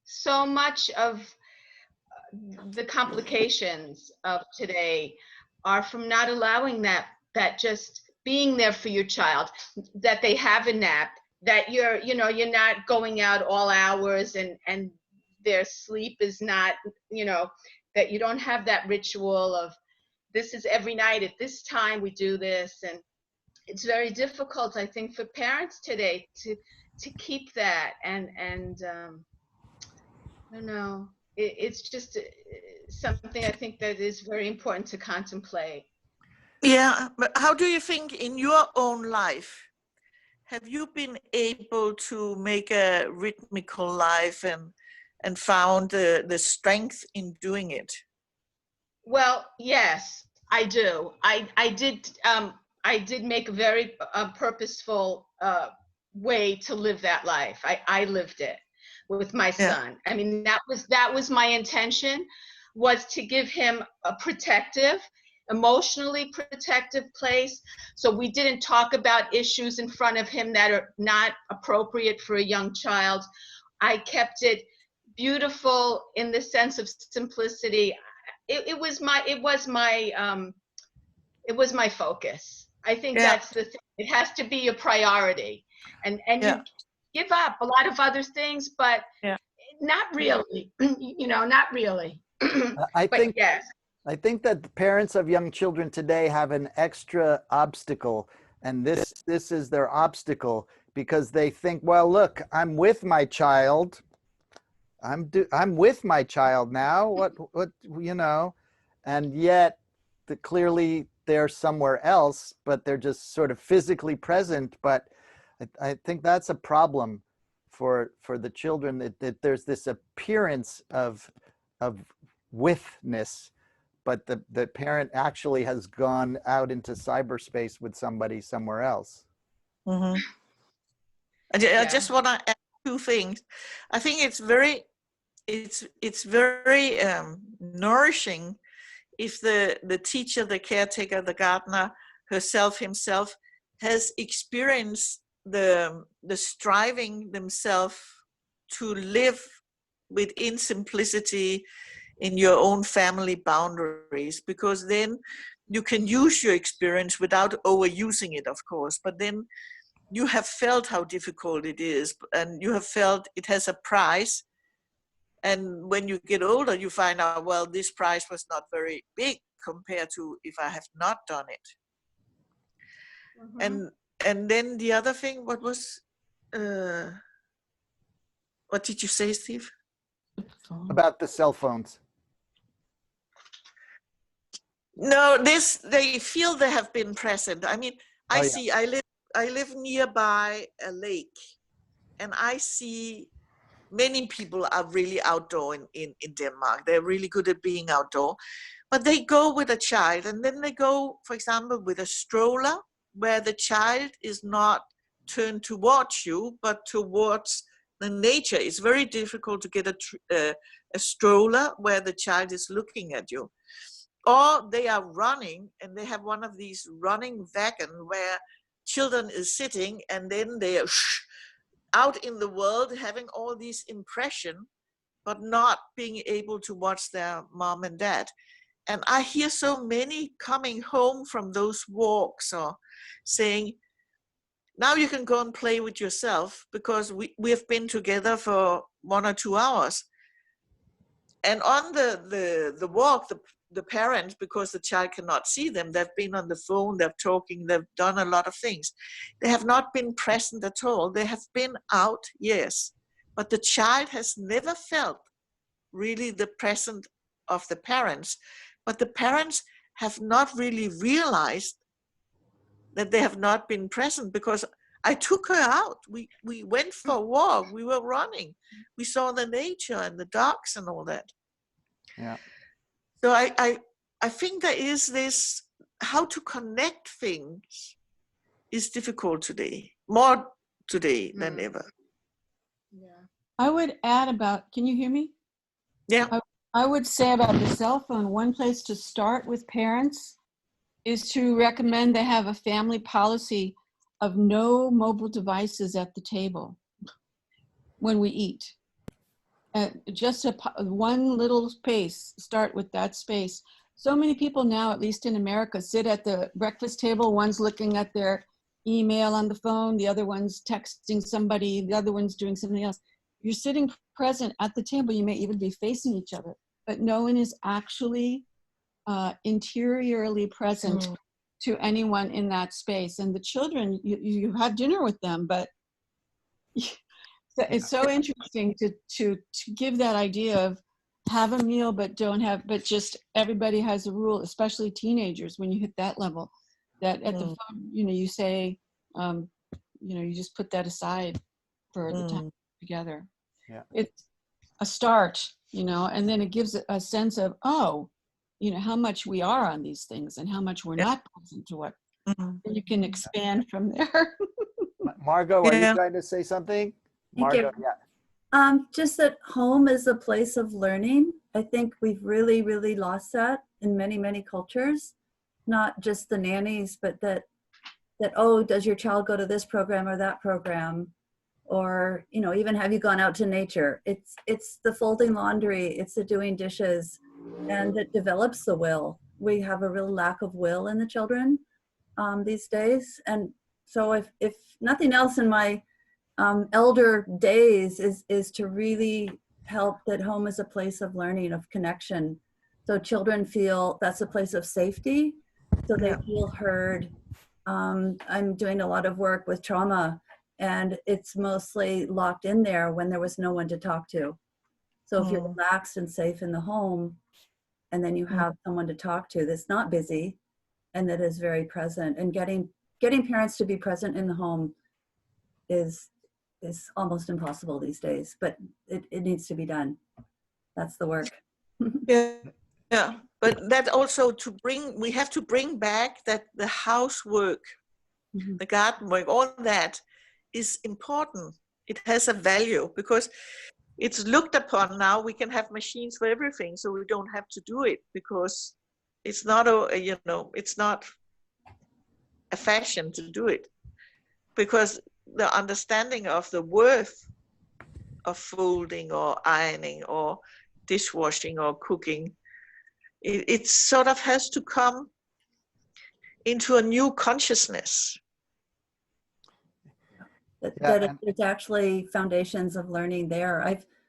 so much of the complications of today are from not allowing that just being there for your child, that they have a nap, that you're not going out all hours and their sleep is not, that you don't have that ritual of this is every night at this time we do this. And it's very difficult, I think, for parents today to keep that and I don't know. it's just something I think that is very important to contemplate. Yeah, but how do you think in your own life, have you been able to make a rhythmical life and found the strength in doing it? Well, yes, I do. I did make a very purposeful way to live that life. I lived it with my Yeah. son. I mean, that was my intention, was to give him a protective, emotionally protective place. So we didn't talk about issues in front of him that are not appropriate for a young child. I kept it beautiful in the sense of simplicity. It was my focus. I think Yeah. that's the thing. It has to be a priority, and Yeah. you give up a lot of other things, but Yeah. not really. Not really. I But think yes, I think that the parents of young children today have an extra obstacle, and this is their obstacle because they think, well, look, I'm with my child. I'm with my child now. What and yet clearly they're somewhere else, but they're just sort of physically present. But I think that's a problem for the children, that there's this appearance of withness, but the parent actually has gone out into cyberspace with somebody somewhere else. Mm-hmm. I yeah. just want to add two things. I think it's very nourishing if the teacher, the caretaker, the gardener himself has experienced the striving themselves to live within simplicity in your own family boundaries, because then you can use your experience without overusing it, of course, but then you have felt how difficult it is, and you have felt it has a price. And when you get older, you find out, well, this price was not very big compared to if I have not done it. Mhm. And then the other thing, what did you say, Steve? About the cell phones. No, they feel they have been present. I mean, Oh, yeah. see, I live nearby a lake, and I see many people are really outdoor in Denmark. They're really good at being outdoor, but they go with a child, and then they go, for example, with a stroller where the child is not turned towards you, but towards the nature. It's very difficult to get a stroller where the child is looking at you. Or they are running, and they have one of these running wagon where children is sitting, and then they are out in the world having all these impression, but not being able to watch their mom and dad. And I hear so many coming home from those walks or saying, now you can go and play with yourself because we have been together for 1 or 2 hours. And on the walk, the parents, because the child cannot see them, they've been on the phone, they're talking, they've done a lot of things. They have not been present at all. They have been out, yes, but the child has never felt really the presence of the parents. But the parents have not really realized that they have not been present, because I took her out. We went for a walk, we were running, we saw the nature and the dogs and all that. Yeah. So I think there is this, how to connect things is difficult today, more today than ever. Yeah. I would add about, can you hear me? Yeah. I would say about the cell phone, one place to start with parents is to recommend they have a family policy of no mobile devices at the table when we eat. Just one little space, start with that space. So many people now, at least in America, sit at the breakfast table. One's looking at their email on the phone, the other one's texting somebody, the other one's doing something else. You're sitting present at the table. You may even be facing each other, but no one is actually interiorly present to anyone in that space. And the children, you have dinner with them, but it's so interesting to give that idea of have a meal but don't have, but just everybody has a rule, especially teenagers, when you hit that level, that at the phone, you know, you say, you know, you just put that aside for the time together. Yeah. It's a start, you know, and then it gives a sense of, oh, you know, how much we are on these things and how much we're not present to what. And you can expand from there. Margot, are you Yeah. trying to say something? Thank you. Margot, yeah. Just that home is a place of learning. I think we've really, really lost that in many, many cultures. Not just the nannies, but that oh, does your child go to this program or that program? Or, you know, even have you gone out to nature? It's the folding laundry, it's the doing dishes, and it develops the will. We have a real lack of will in the children these days. And so if nothing else in my elder days is to really help that home is a place of learning, of connection. So children feel that's a place of safety, so they feel heard. I'm doing a lot of work with trauma, and it's mostly locked in there when there was no one to talk to. So if you're relaxed and safe in the home, and then you have someone to talk to that's not busy and that is very present, and getting parents to be present in the home is almost impossible these days, but it needs to be done. That's the work. Yeah, but that also we have to bring back that the housework, the garden work, all that is important. It has a value because it's looked upon now. We can have machines for everything, so we don't have to do it because it's not it's not a fashion to do it, because the understanding of the worth of folding or ironing or dishwashing or cooking, it sort of has to come into a new consciousness. There's actually foundations of learning there.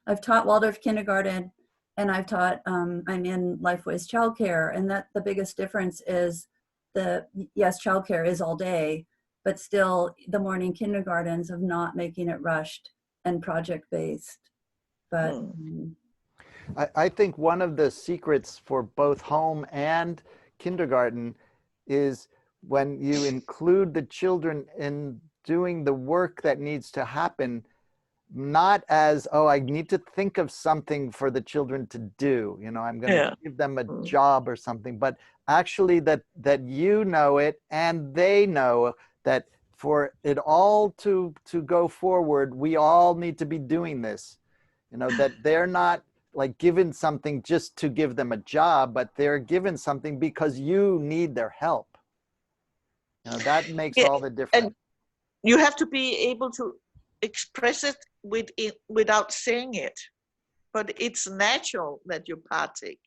I've taught Waldorf kindergarten, and I've taught I'm in Lifeways childcare, and that the biggest difference is yes, childcare is all day, but still the morning kindergartens of not making it rushed and project based. But I think one of the secrets for both home and kindergarten is when you include the children in doing the work that needs to happen, not as, oh, I need to think of something for the children to do, you know, I'm going to give them a job or something, but actually that you know it and they know that for it all to go forward, we all need to be doing this, you know, that they're not like given something just to give them a job, but they're given something because you need their help. You know, that makes all the difference. And you have to be able to express it without saying it, but it's natural that you partake,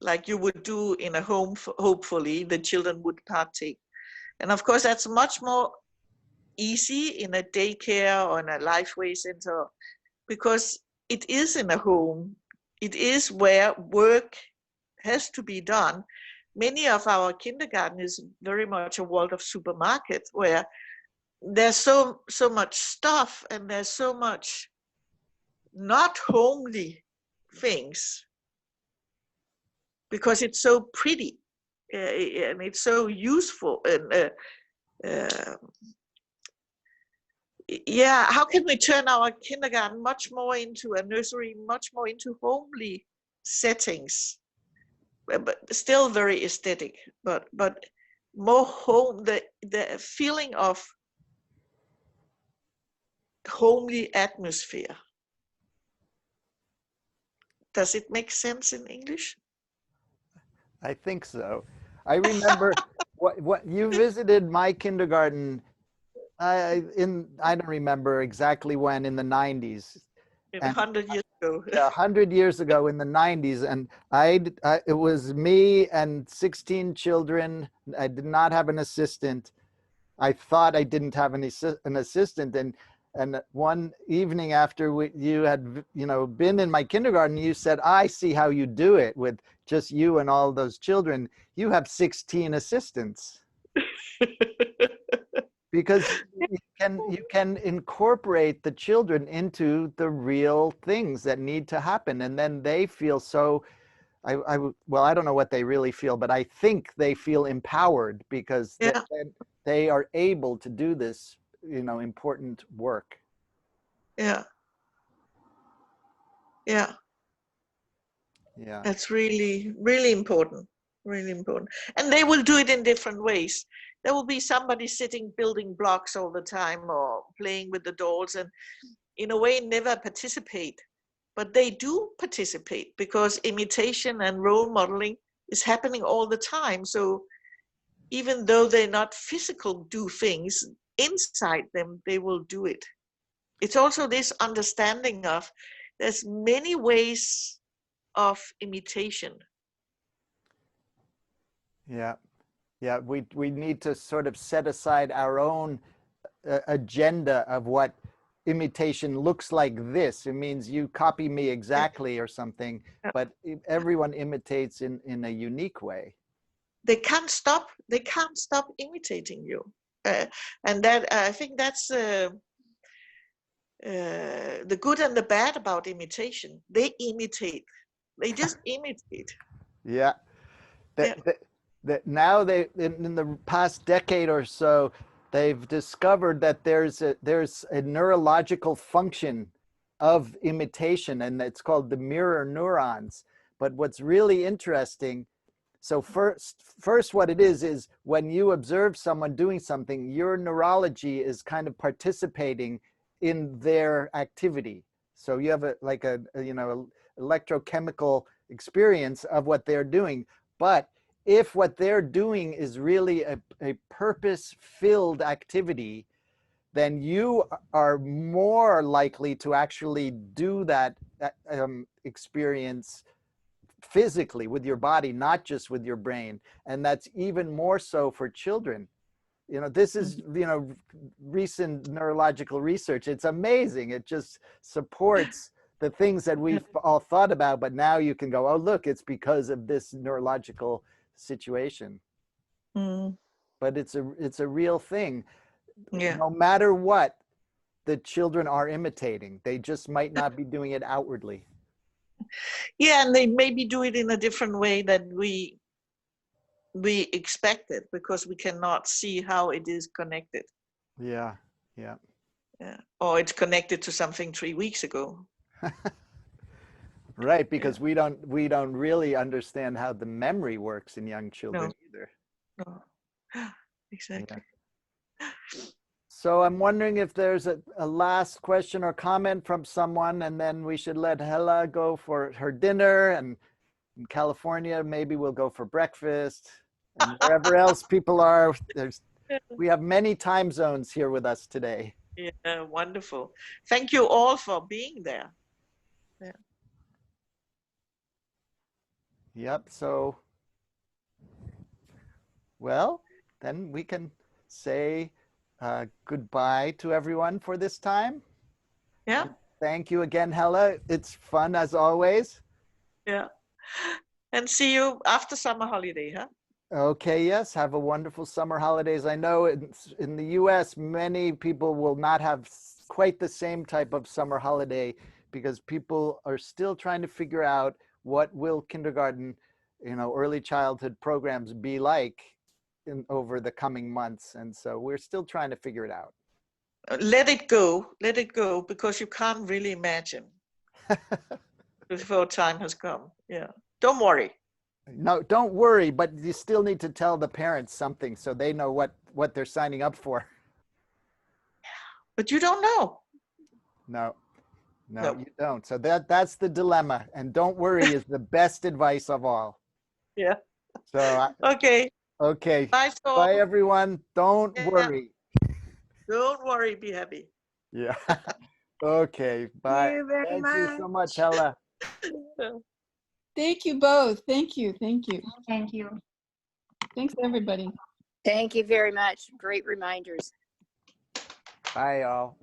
like you would do in a home. Hopefully the children would partake, and of course that's much more easy in a daycare or in a Lifeway center, because it is in a home. It is where work has to be done. Many of our kindergarten is very much a Waldorf supermarket where there's so much stuff and there's so much not homely things because it's so pretty and it's so useful. And yeah, how can we turn our kindergarten much more into a nursery, much more into homely settings, but still very aesthetic, but more home, the feeling of homely atmosphere. Does it make sense in English? I think so. I remember what you visited my kindergarten I don't remember exactly when, in the 90s. 100 years ago. Yeah, 100 years ago in the 90s. And it was me and 16 children. I did not have an assistant. I thought I didn't have an assistant. And one evening after you had, you know, been in my kindergarten, you said, I see how you do it with just you and all those children. You have 16 assistants. because you can incorporate the children into the real things that need to happen, and then they feel so. Well, I don't know what they really feel, but I think they feel empowered because Yeah. they are able to do this, important work. Yeah. Yeah. Yeah. That's really, really important. Really important. And they will do it in different ways. There will be somebody sitting building blocks all the time or playing with the dolls and in a way never participate. But they do participate because imitation and role modeling is happening all the time. So even though they're not physical do things, inside them, they will do it. It's also this understanding of there's many ways of imitation. Yeah. Yeah. We need to sort of set aside our own agenda of what imitation looks like. This, it means you copy me exactly or something, but everyone imitates in a unique way. They can't stop imitating you, and that I think that's the good and the bad about imitation. They imitate, they just imitate. Yeah. That now they in the past decade or so, they've discovered that there's a neurological function of imitation, and it's called the mirror neurons. But what's really interesting, so first what it is when you observe someone doing something, your neurology is kind of participating in their activity. So you have a electrochemical experience of what they're doing. But if what they're doing is really a purpose-filled activity, then you are more likely to actually do that experience physically with your body, not just with your brain. And that's even more so for children. This is, recent neurological research. It's amazing. It just supports the things that we've all thought about, but now you can go, oh, look, it's because of this neurological situation. But it's a real thing. Yeah. No matter what, the children are imitating. They just might not be doing it outwardly. Yeah, and they maybe do it in a different way than we expect it because we cannot see how it is connected. Yeah. Yeah. Or it's connected to something 3 weeks ago. Right, because we don't really understand how the memory works in young children either. No. Exactly. Yeah. So I'm wondering if there's a last question or comment from someone, and then we should let Helle go for her dinner, and in California maybe we'll go for breakfast, and wherever else people are. We have many time zones here with us today. Yeah, wonderful. Thank you all for being there. Yeah. Yep. So, well, then we can say goodbye to everyone for this time. Yeah. Thank you again, Helle. It's fun as always. Yeah. And see you after summer holiday, huh? Okay, yes. Have a wonderful summer holidays. I know in the US, many people will not have quite the same type of summer holiday because people are still trying to figure out what will kindergarten, early childhood programs be like over the coming months. And so we're still trying to figure it out. Let it go, because you can't really imagine before time has come. Yeah. Don't worry. No, don't worry, but you still need to tell the parents something so they know what they're signing up for. But you don't know. No, you don't. So that's the dilemma. And don't worry is the best advice of all. Yeah. So Okay. Okay. Bye, Saul. Bye, everyone. Don't worry. Don't worry. Be happy. Yeah. Okay. Bye. Thank you very Thank much. you so much, Helle. Thank you both. Thank you. Thank you. Thank you. Thanks, everybody. Thank you very much. Great reminders. Bye, y'all.